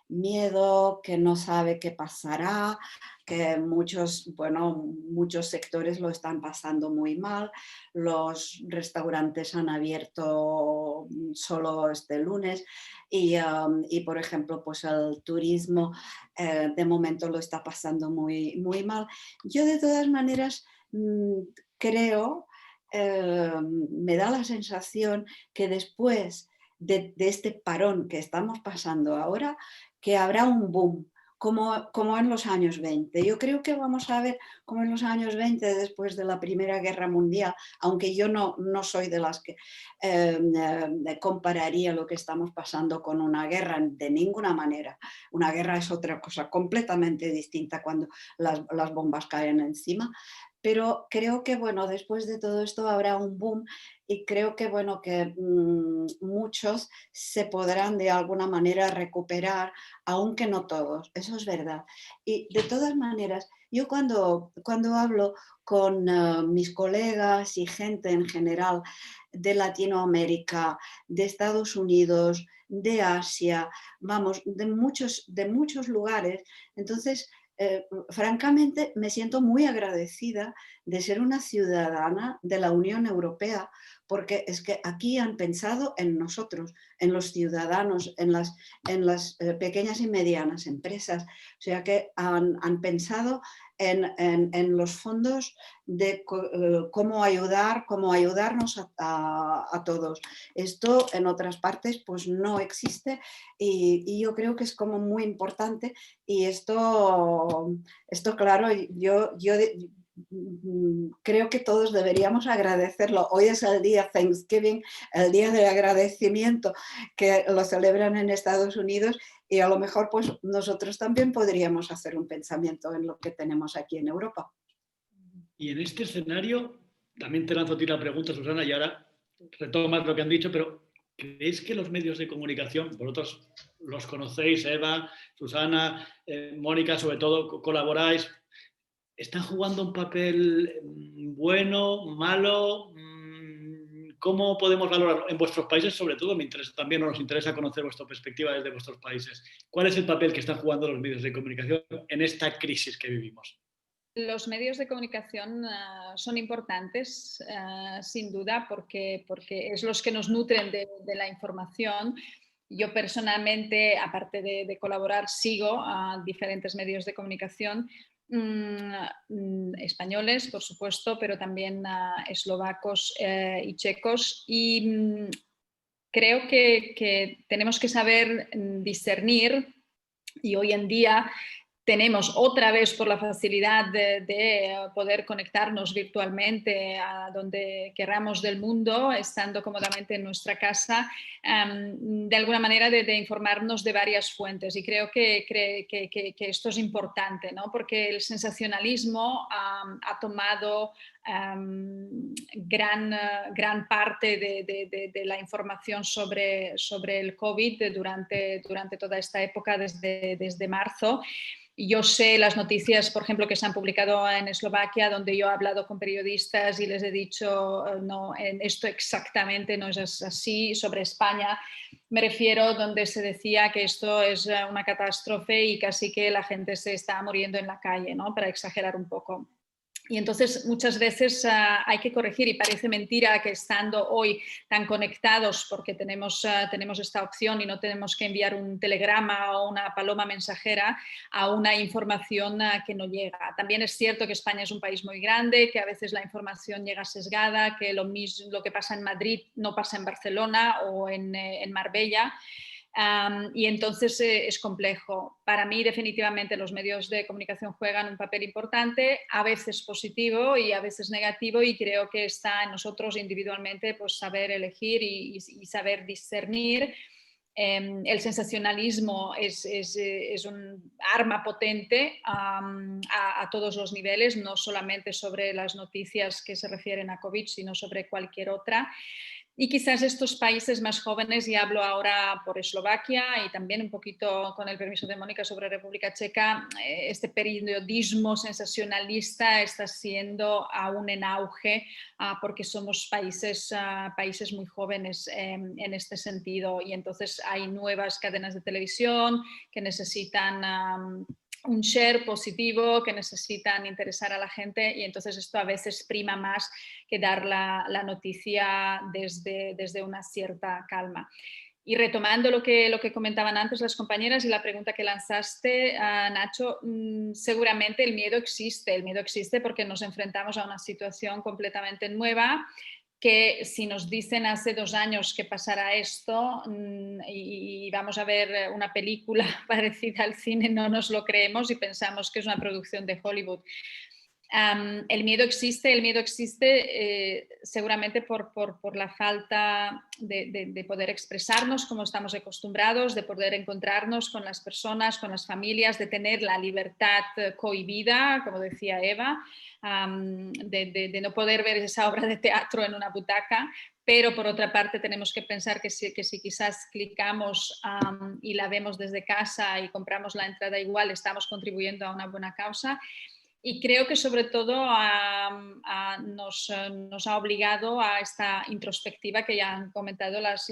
miedo, que no sabe qué pasará, que muchos sectores lo están pasando muy mal. Los restaurantes han abierto solo este lunes y por ejemplo, pues el turismo de momento lo está pasando muy, muy mal. Yo de todas maneras creo, me da la sensación que después de este parón que estamos pasando ahora, que habrá un boom, como en los años 20. Yo creo que vamos a ver como en los años 20, después de la Primera Guerra Mundial, aunque yo no soy de las que compararía lo que estamos pasando con una guerra, de ninguna manera. Una guerra es otra cosa completamente distinta cuando las bombas caen encima. Pero creo que, bueno, después de todo esto habrá un boom y creo que, bueno, que muchos se podrán de alguna manera recuperar, aunque no todos, eso es verdad. Y de todas maneras, yo cuando hablo con mis colegas y gente en general de Latinoamérica, de Estados Unidos, de Asia, vamos, de muchos lugares, entonces francamente me siento muy agradecida de ser una ciudadana de la Unión Europea, porque es que aquí han pensado en nosotros, en los ciudadanos, en las pequeñas y medianas empresas. O sea que han pensado en los fondos de cómo ayudarnos a todos. Esto en otras partes pues no existe y yo creo que es como muy importante y esto claro, yo creo que todos deberíamos agradecerlo. Hoy es el día Thanksgiving, el día de agradecimiento que lo celebran en Estados Unidos y a lo mejor pues nosotros también podríamos hacer un pensamiento en lo que tenemos aquí en Europa. Y en este escenario, también te lanzo a ti la pregunta, Susana, y ahora retomas lo que han dicho, pero ¿creéis que los medios de comunicación, vosotros los conocéis, Eva, Susana, Mónica, sobre todo colaboráis, están jugando un papel bueno, malo? ¿Cómo podemos valorarlo en vuestros países? Sobre todo me interesa, también nos interesa conocer vuestra perspectiva desde vuestros países. ¿Cuál es el papel que están jugando los medios de comunicación en esta crisis que vivimos? Los medios de comunicación son importantes, sin duda, porque es los que nos nutren de la información. Yo personalmente, aparte de colaborar, sigo a diferentes medios de comunicación españoles, por supuesto, pero también eslovacos y checos. Y creo que tenemos que saber discernir, y hoy en día tenemos otra vez, por la facilidad de poder conectarnos virtualmente a donde queramos del mundo, estando cómodamente en nuestra casa, de alguna manera de informarnos de varias fuentes. Y creo que esto es importante, ¿no? Porque el sensacionalismo ha tomado gran parte de la información sobre el COVID durante toda esta época, desde marzo. Yo sé las noticias, por ejemplo, que se han publicado en Eslovaquia, donde yo he hablado con periodistas y les he dicho, no, esto exactamente no es así. Sobre España me refiero, donde se decía que esto es una catástrofe y casi que la gente se está muriendo en la calle, ¿no? Para exagerar un poco. Y entonces muchas veces hay que corregir, y parece mentira que estando hoy tan conectados, porque tenemos esta opción y no tenemos que enviar un telegrama o una paloma mensajera a una información que no llega. También es cierto que España es un país muy grande, que a veces la información llega sesgada, que lo que pasa en Madrid no pasa en Barcelona o en Marbella. Y entonces es complejo. Para mí, definitivamente, los medios de comunicación juegan un papel importante, a veces positivo y a veces negativo, y creo que está en nosotros individualmente pues, saber elegir y saber discernir. El sensacionalismo es un arma potente a todos los niveles, no solamente sobre las noticias que se refieren a COVID, sino sobre cualquier otra. Y quizás estos países más jóvenes, y hablo ahora por Eslovaquia y también un poquito, con el permiso de Mónica, sobre República Checa, este periodismo sensacionalista está siendo aún en auge porque somos países muy jóvenes en este sentido, y entonces hay nuevas cadenas de televisión que necesitan un share positivo, que necesitan interesar a la gente, y entonces esto a veces prima más que dar la noticia desde una cierta calma. Y retomando lo que comentaban antes las compañeras y la pregunta que lanzaste, Nacho, seguramente el miedo existe porque nos enfrentamos a una situación completamente nueva, que si nos dicen hace 2 años que pasará esto y vamos a ver una película parecida al cine, no nos lo creemos y pensamos que es una producción de Hollywood. El miedo existe seguramente por la falta de poder expresarnos como estamos acostumbrados, de poder encontrarnos con las personas, con las familias, de tener la libertad cohibida, como decía Eva, de no poder ver esa obra de teatro en una butaca. Pero por otra parte tenemos que pensar que si quizás clicamos y la vemos desde casa y compramos la entrada igual, estamos contribuyendo a una buena causa. Y creo que sobre todo nos ha obligado a esta introspectiva que ya han comentado las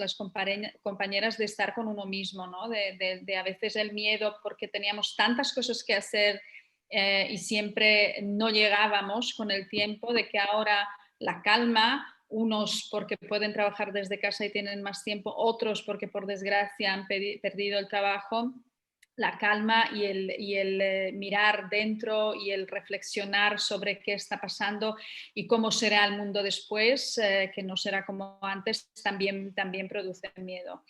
compañeras, de estar con uno mismo, ¿no? De a veces el miedo, porque teníamos tantas cosas que hacer y siempre no llegábamos con el tiempo, de que ahora la calma, unos porque pueden trabajar desde casa y tienen más tiempo, otros porque por desgracia han perdido el trabajo, la calma y el mirar dentro y el reflexionar sobre qué está pasando y cómo será el mundo después, que no será como antes, también produce miedo.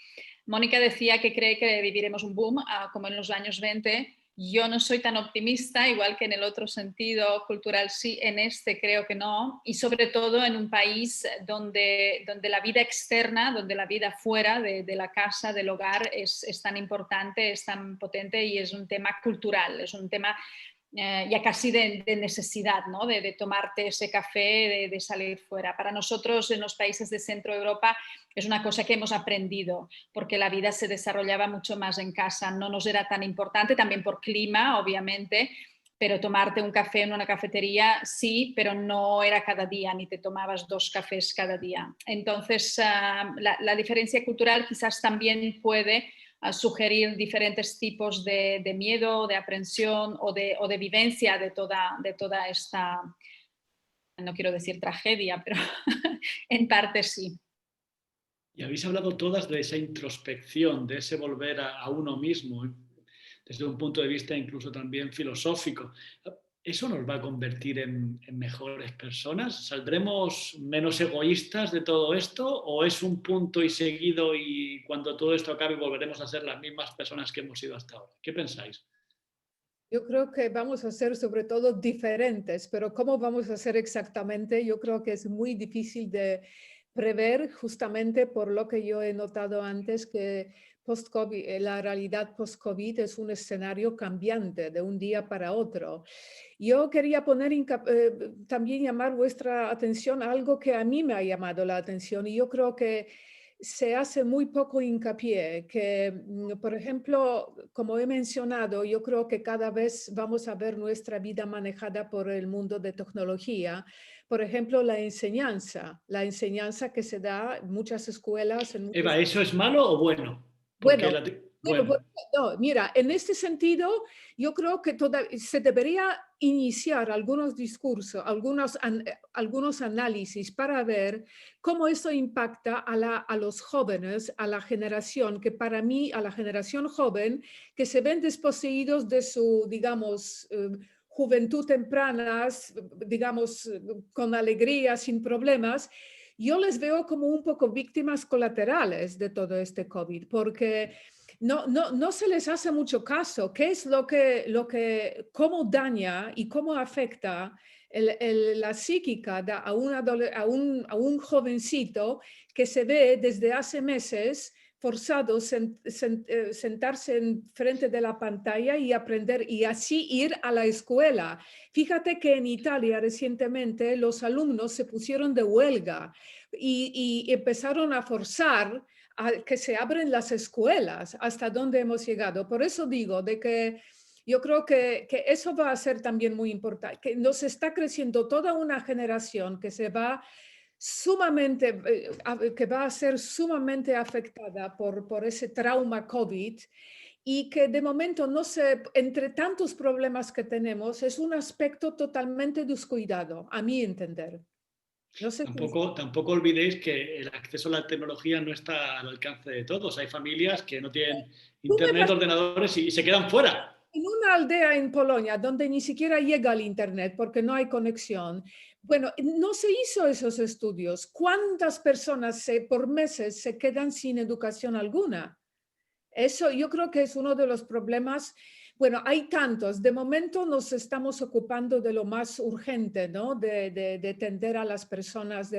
Mónica decía que cree que viviremos un boom como en los años 20. Yo no soy tan optimista, igual que en el otro sentido cultural sí, en este creo que no, y sobre todo en un país donde la vida externa, donde la vida fuera de la casa, del hogar, es tan importante, es tan potente y es un tema cultural, es un tema ya casi de necesidad, ¿no? de tomarte ese café, de salir fuera. Para nosotros en los países de Centro Europa es una cosa que hemos aprendido, porque la vida se desarrollaba mucho más en casa, no nos era tan importante, también por clima, obviamente, pero tomarte un café en una cafetería sí, pero no era cada día, ni te tomabas 2 cafés cada día. Entonces, la diferencia cultural quizás también puede sugerir diferentes tipos de miedo, de aprensión o de vivencia de toda esta, no quiero decir tragedia, pero en parte sí. Y habéis hablado todas de esa introspección, de ese volver a uno mismo, desde un punto de vista incluso también filosófico. ¿Eso nos va a convertir en mejores personas? ¿Saldremos menos egoístas de todo esto? ¿O es un punto y seguido y cuando todo esto acabe volveremos a ser las mismas personas que hemos sido hasta ahora? ¿Qué pensáis? Yo creo que vamos a ser sobre todo diferentes, pero cómo vamos a ser exactamente, yo creo que es muy difícil de prever, justamente por lo que yo he notado antes, que post-COVID, la realidad post-COVID es un escenario cambiante de un día para otro. Yo quería también llamar vuestra atención a algo que a mí me ha llamado la atención, y yo creo que se hace muy poco hincapié, que, por ejemplo, como he mencionado, yo creo que cada vez vamos a ver nuestra vida manejada por el mundo de tecnología. Por ejemplo, la enseñanza que se da en muchas escuelas. Eva, ¿eso es malo o bueno? Bueno, Bueno. no, mira, en este sentido, yo creo que se debería iniciar algunos discursos, algunos análisis para ver cómo eso impacta a los jóvenes, a la generación, que para mí, a la generación joven, que se ven desposeídos de su, digamos, juventud temprana, digamos, con alegría, sin problemas. Yo les veo como un poco víctimas colaterales de todo este COVID, porque no se les hace mucho caso. ¿Qué es cómo daña y cómo afecta la psíquica a un jovencito que se ve desde hace meses forzado a sentarse en frente de la pantalla y aprender y así ir a la escuela? Fíjate que en Italia recientemente los alumnos se pusieron de huelga y empezaron a forzar a que se abren las escuelas. ¿Hasta dónde hemos llegado? Por eso digo de que yo creo que eso va a ser también muy importante, que nos está creciendo toda una generación que que va a ser sumamente afectada por ese trauma COVID, y que de momento entre tantos problemas que tenemos, es un aspecto totalmente descuidado, a mi entender. No sé Tampoco olvidéis que el acceso a la tecnología no está al alcance de todos. Hay familias que no tienen internet, ordenadores y se quedan fuera. En una aldea en Polonia donde ni siquiera llega el internet porque no hay conexión. Bueno, no se hizo esos estudios. ¿Cuántas personas por meses se quedan sin educación alguna? Eso yo creo que es uno de los problemas. Bueno, hay tantos. De momento nos estamos ocupando de lo más urgente, ¿no? De atender a las personas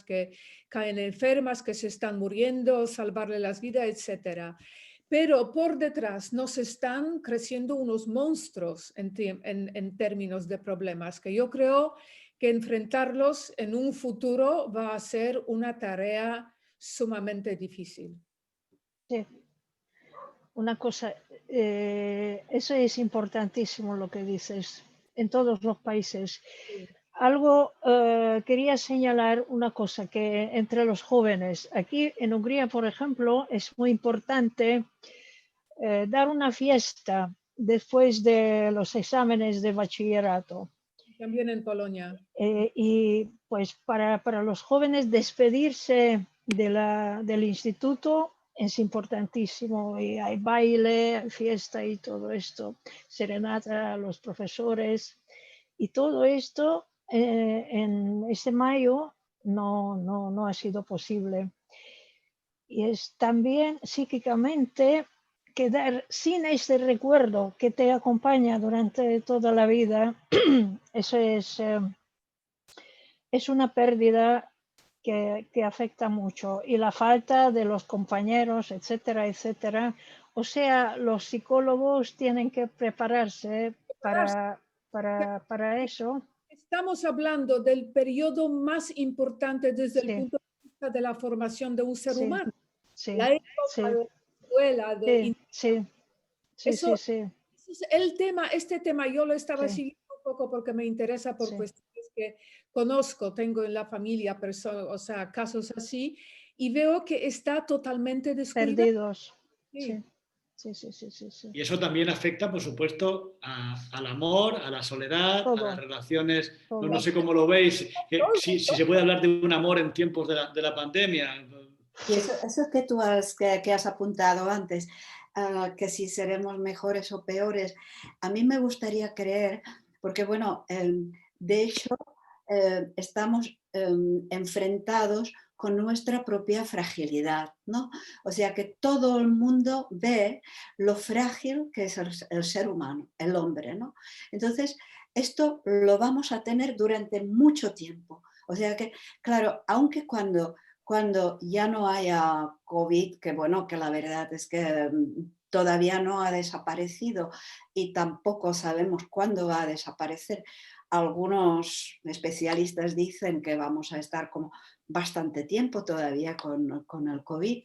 que caen enfermas, que se están muriendo, salvarle las vidas, etcétera. Pero por detrás nos están creciendo unos monstruos en términos de problemas, que yo creo que enfrentarlos en un futuro va a ser una tarea sumamente difícil. Sí. Una cosa, eso es importantísimo lo que dices, en todos los países. Algo, quería señalar una cosa, que entre los jóvenes, aquí en Hungría, por ejemplo, es muy importante dar una fiesta después de los exámenes de bachillerato. También en Polonia. Y pues para los jóvenes despedirse del instituto es importantísimo. Y hay baile, fiesta y todo esto, serenata a los profesores. Y todo esto en este mayo no ha sido posible. Y es también psíquicamente quedar sin ese recuerdo que te acompaña durante toda la vida. Eso es una pérdida que afecta mucho. Y la falta de los compañeros, etcétera, etcétera. O sea, los psicólogos tienen que prepararse para eso. Estamos hablando del periodo más importante desde el Sí. punto de vista de la formación de un ser Sí, humano. sí, La época sí, de la escuela, de sí, eso, sí. ese es el tema, este tema yo lo estaba Sí. siguiendo un poco porque me interesa por Sí. cuestiones que conozco, tengo en la familia o sea, casos así, y veo que está totalmente descuidado. Perdidos. Sí. Sí. Y eso también afecta, por supuesto, al amor, a la soledad, Todo. a las relaciones. Todo. No sé cómo lo veis, si se puede hablar de un amor en tiempos de la pandemia. Y eso que tú que has apuntado antes, que si seremos mejores o peores, a mí me gustaría creer, porque bueno, de hecho, estamos enfrentados con nuestra propia fragilidad, ¿no? O sea que todo el mundo ve lo frágil que es el ser humano, el hombre, ¿no? Entonces, esto lo vamos a tener durante mucho tiempo. O sea que, claro, aunque cuando ya no haya COVID, que bueno, que la verdad es que todavía no ha desaparecido y tampoco sabemos cuándo va a desaparecer. Algunos especialistas dicen que vamos a estar como bastante tiempo todavía con el COVID.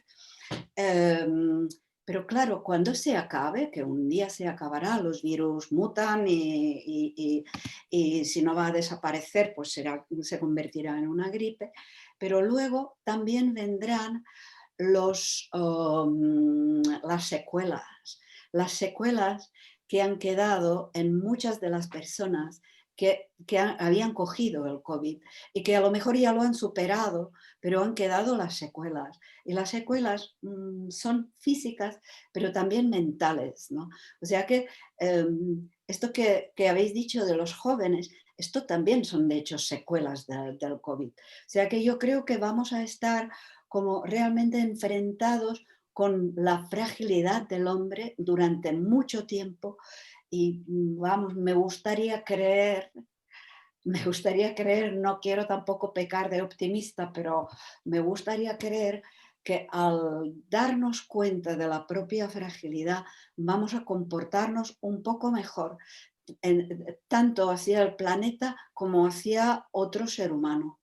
Pero claro, cuando se acabe, que un día se acabará, los virus mutan y si no va a desaparecer, pues se convertirá en una gripe. Pero luego también vendrán las secuelas que han quedado en muchas de las personas que habían cogido el COVID y que a lo mejor ya lo han superado, pero han quedado las secuelas. Y las secuelas son físicas, pero también mentales, ¿no? O sea que esto que habéis dicho de los jóvenes, esto también son de hecho secuelas del COVID. O sea que yo creo que vamos a estar como realmente enfrentados con la fragilidad del hombre durante mucho tiempo y vamos, me gustaría creer, no quiero tampoco pecar de optimista, pero me gustaría creer que al darnos cuenta de la propia fragilidad vamos a comportarnos un poco mejor, tanto hacia el planeta como hacia otro ser humano.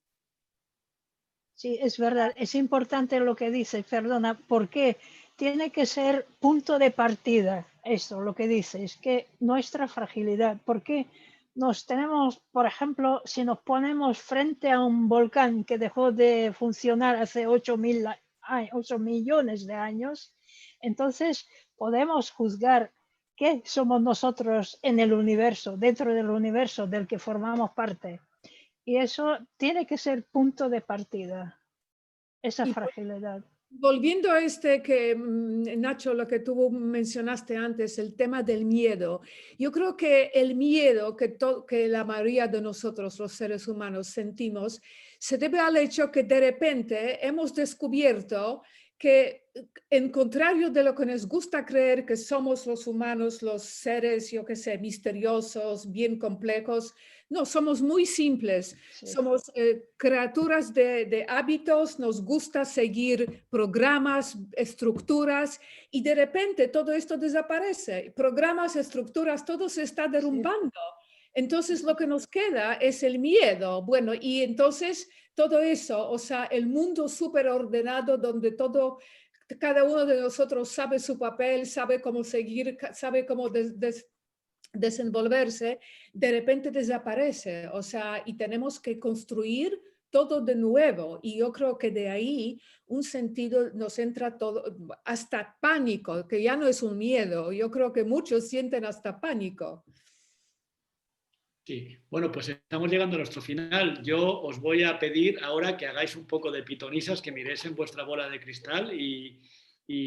Sí, es verdad, es importante lo que dices, perdona, porque tiene que ser punto de partida, esto, lo que dices, que nuestra fragilidad, porque nos tenemos, por ejemplo, si nos ponemos frente a un volcán que dejó de funcionar hace 8 millones de años, entonces podemos juzgar qué somos nosotros en el universo, dentro del universo del que formamos parte. Y eso tiene que ser punto de partida, esa fragilidad. Volviendo a Nacho, lo que tú mencionaste antes, el tema del miedo. Yo creo que el miedo que la mayoría de nosotros, los seres humanos, sentimos, se debe al hecho que de repente hemos descubierto que, en contrario de lo que nos gusta creer que somos los humanos, los seres, yo qué sé, misteriosos, bien complejos, no, somos muy simples, Sí. somos criaturas de hábitos, nos gusta seguir programas, estructuras, y de repente todo esto desaparece. Programas, estructuras, todo se está derrumbando. Entonces lo que nos queda es el miedo. Bueno, y entonces todo eso, o sea, el mundo súper ordenado donde cada uno de nosotros sabe su papel, sabe cómo seguir, sabe cómo desenvolverse, de repente desaparece. O sea, y tenemos que construir todo de nuevo y yo creo que de ahí un sentido nos entra todo, hasta pánico, que ya no es un miedo, yo creo que muchos sienten hasta pánico. Sí, bueno, pues estamos llegando a nuestro final. Yo os voy a pedir ahora que hagáis un poco de pitonisas, que miréis en vuestra bola de cristal y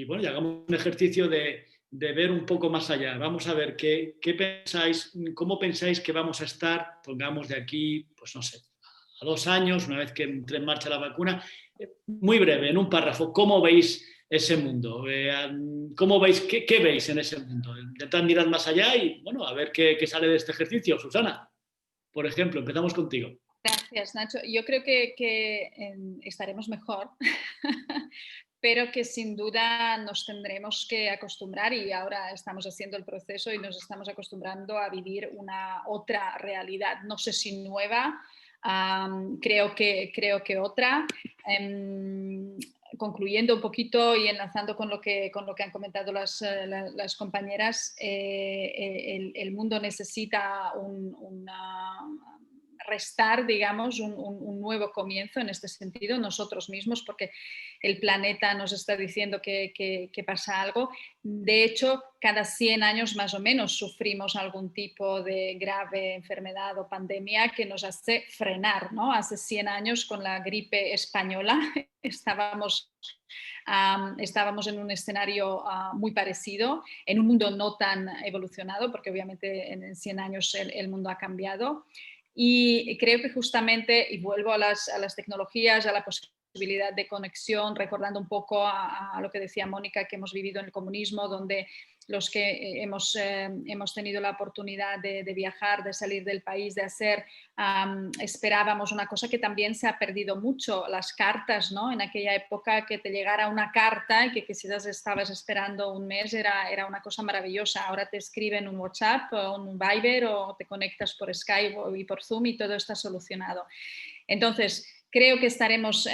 bueno, y hagamos un ejercicio de ver un poco más allá. Vamos a ver qué pensáis, cómo pensáis que vamos a estar, pongamos de aquí, pues no sé, a 2 años, una vez que entre en marcha la vacuna. Muy breve, en un párrafo, ¿cómo veis ese mundo? ¿Cómo veis, qué veis en ese mundo? Intentad mirar más allá y bueno, a ver qué sale de este ejercicio. Susana, por ejemplo, empezamos contigo. Gracias, Nacho. Yo creo que estaremos mejor, pero que sin duda nos tendremos que acostumbrar y ahora estamos haciendo el proceso y nos estamos acostumbrando a vivir una otra realidad. No sé si nueva, creo que otra. Concluyendo un poquito y enlazando con lo que han comentado las compañeras, el mundo necesita restar, digamos, un nuevo comienzo en este sentido, nosotros mismos, porque el planeta nos está diciendo que pasa algo. De hecho, cada 100 años más o menos sufrimos algún tipo de grave enfermedad o pandemia que nos hace frenar, ¿no? Hace 100 años con la gripe española estábamos en un escenario muy parecido, en un mundo no tan evolucionado, porque obviamente en 100 años el mundo ha cambiado. Y creo que justamente, y vuelvo a las tecnologías, a la posibilidad de conexión, recordando un poco a lo que decía Mónica, que hemos vivido en el comunismo, donde los que hemos tenido la oportunidad de viajar, de salir del país, de hacer, esperábamos una cosa que también se ha perdido mucho, las cartas, ¿no? En aquella época que te llegara una carta y que quizás estabas esperando un mes era una cosa maravillosa. Ahora te escriben un WhatsApp o un Viber o te conectas por Skype y por Zoom y todo está solucionado. Entonces, creo que estaremos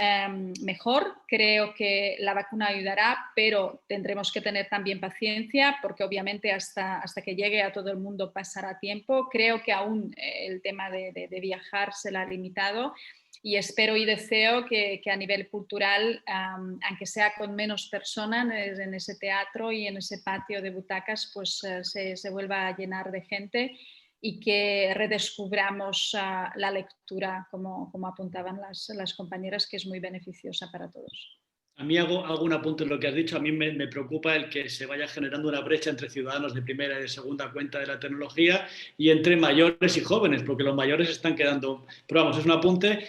mejor, creo que la vacuna ayudará, pero tendremos que tener también paciencia porque obviamente hasta que llegue a todo el mundo pasará tiempo. Creo que aún el tema de viajar se la ha limitado y espero y deseo que a nivel cultural, aunque sea con menos personas en ese teatro y en ese patio de butacas, pues se vuelva a llenar de gente y que redescubramos la lectura, como apuntaban las compañeras, que es muy beneficiosa para todos. A mí hago un apunte en lo que has dicho. A mí me preocupa el que se vaya generando una brecha entre ciudadanos de primera y de segunda cuenta de la tecnología y entre mayores y jóvenes, porque los mayores están quedando... Pero vamos, es un apunte.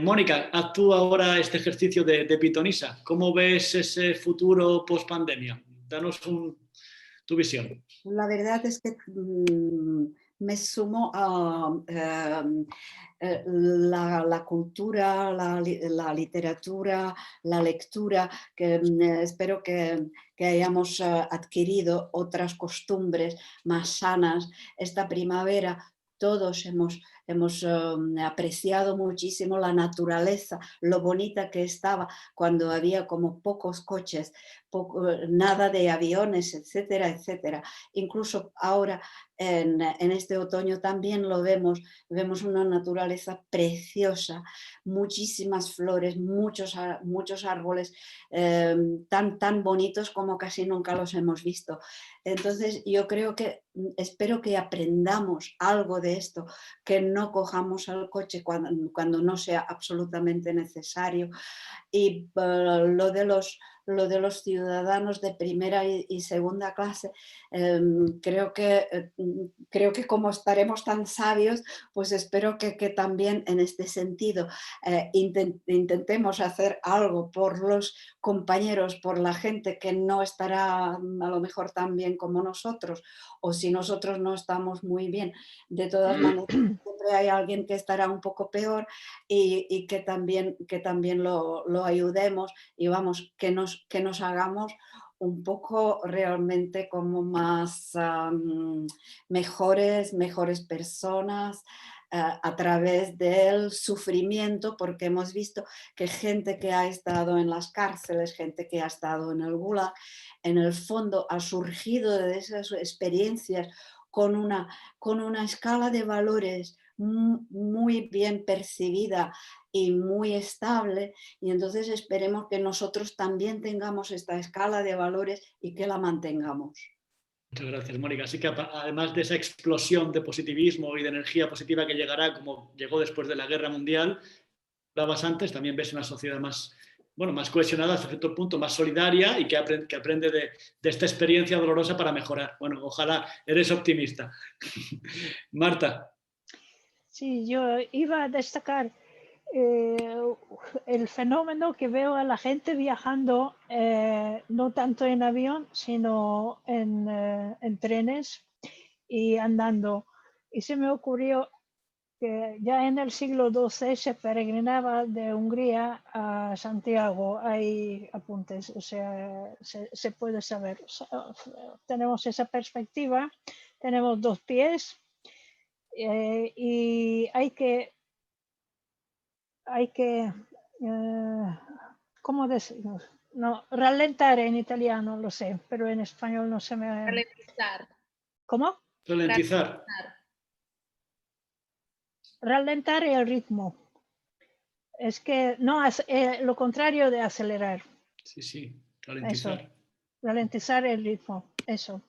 Mónica, haz tú ahora este ejercicio de pitonisa. ¿Cómo ves ese futuro post-pandemia? Danos tu visión. La verdad es que me sumo a la cultura, la literatura, la lectura, que espero que hayamos adquirido otras costumbres más sanas. Esta primavera todos hemos apreciado muchísimo la naturaleza, lo bonita que estaba cuando había como pocos coches, nada de aviones, etcétera, etcétera. Incluso ahora en este otoño también lo vemos una naturaleza preciosa, muchísimas flores, muchos árboles tan bonitos como casi nunca los hemos visto. Entonces yo creo que espero que aprendamos algo de esto, que no cojamos el coche cuando no sea absolutamente necesario. Y lo de los ciudadanos de primera y segunda clase, creo que como estaremos tan sabios, pues espero que también en este sentido intentemos hacer algo por los compañeros, por la gente que no estará a lo mejor tan bien como nosotros, o si nosotros no estamos muy bien, de todas maneras siempre hay alguien que estará un poco peor y que también lo ayudemos y vamos, que nos hagamos un poco realmente como más mejores personas a través del sufrimiento, porque hemos visto que gente que ha estado en las cárceles, gente que ha estado en el Gulag, en el fondo ha surgido de esas experiencias con una escala de valores muy bien percibida y muy estable, y entonces esperemos que nosotros también tengamos esta escala de valores y que la mantengamos. Muchas gracias, Mónica. Así que además de esa explosión de positivismo y de energía positiva que llegará, como llegó después de la Guerra Mundial, hablabas antes, también ves una sociedad más, bueno, más cohesionada hasta cierto punto, más solidaria y que aprende de esta experiencia dolorosa para mejorar. Bueno, ojalá, eres optimista. Marta. Sí, yo iba a destacar el fenómeno que veo a la gente viajando, no tanto en avión, sino en trenes y andando. Y se me ocurrió que ya en el siglo XII se peregrinaba de Hungría a Santiago. Hay apuntes, o sea, se puede saber. O sea, tenemos esa perspectiva, tenemos dos pies y hay que ¿cómo decirlo? No, ralentar en italiano, lo sé, pero en español no se me... Ralentizar. ¿Cómo? Ralentizar. Ralentar el ritmo. Es que no es lo contrario de acelerar. Sí, sí, ralentizar. Eso, ralentizar el ritmo, eso.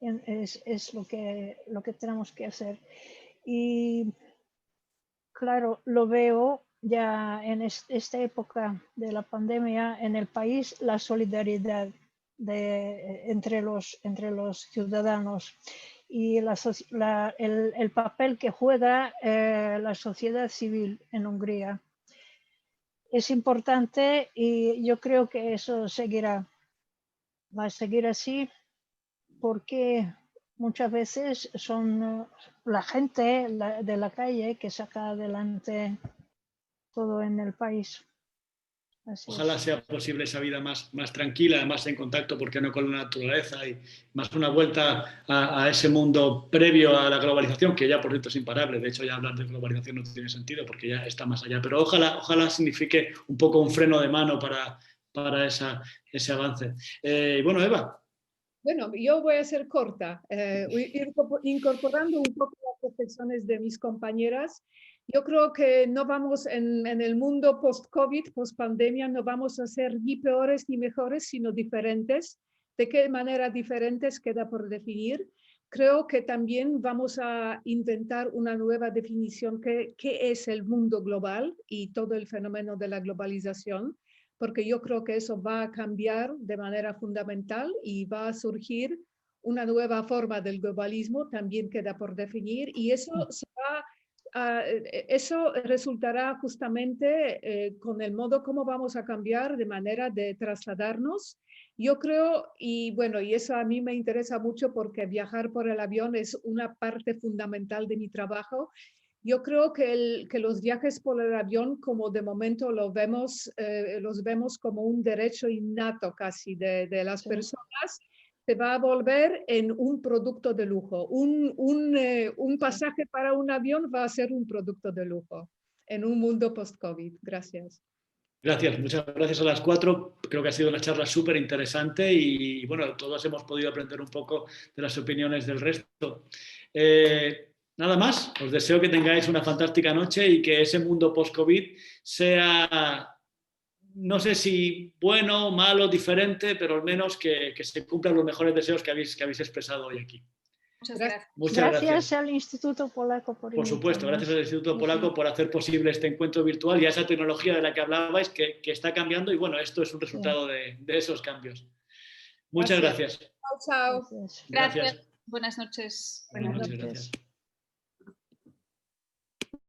Es lo que tenemos que hacer. Y claro, lo veo ya en esta época de la pandemia en el país, la solidaridad entre los ciudadanos y el papel que juega la sociedad civil en Hungría. Es importante y yo creo que eso va a seguir así porque muchas veces son la gente de la calle que saca adelante todo en el país. Así Ojalá sea posible esa vida más tranquila, más en contacto, ¿por qué no?, con la naturaleza y más una vuelta a ese mundo previo a la globalización, que ya por cierto es imparable. De hecho, ya hablar de globalización no tiene sentido porque ya está más allá. Pero ojalá signifique un poco un freno de mano para ese avance. Bueno, Eva. Bueno, yo voy a ser corta, incorporando un poco las reflexiones de mis compañeras. Yo creo que no vamos en el mundo post-COVID, post-pandemia, no vamos a ser ni peores ni mejores, sino diferentes. ¿De qué manera diferentes queda por definir? Creo que también vamos a intentar una nueva definición, qué es el mundo global y todo el fenómeno de la globalización, porque yo creo que eso va a cambiar de manera fundamental y va a surgir una nueva forma del globalismo, también queda por definir, y eso resultará justamente con el modo como vamos a cambiar de manera de trasladarnos. Yo creo, y bueno, y eso a mí me interesa mucho porque viajar por el avión es una parte fundamental de mi trabajo. Yo creo que los viajes por el avión, como de momento los vemos como un derecho innato casi de las personas, se va a volver en un producto de lujo. Un pasaje para un avión va a ser un producto de lujo en un mundo post-COVID. Gracias. Gracias, muchas gracias a las 4. Creo que ha sido una charla súper interesante y bueno, todos hemos podido aprender un poco de las opiniones del resto. Nada más, os deseo que tengáis una fantástica noche y que ese mundo post-COVID sea, no sé si bueno, malo, diferente, pero al menos que se cumplan los mejores deseos que habéis expresado hoy aquí. Muchas gracias. Muchas gracias al Instituto Polaco por supuesto, gracias al Instituto Polaco por hacer posible este encuentro virtual y a esa tecnología de la que hablabais que está cambiando y bueno, esto es un resultado de esos cambios. Muchas gracias. Chao. Gracias. Buenas noches. Buenas noches, gracias.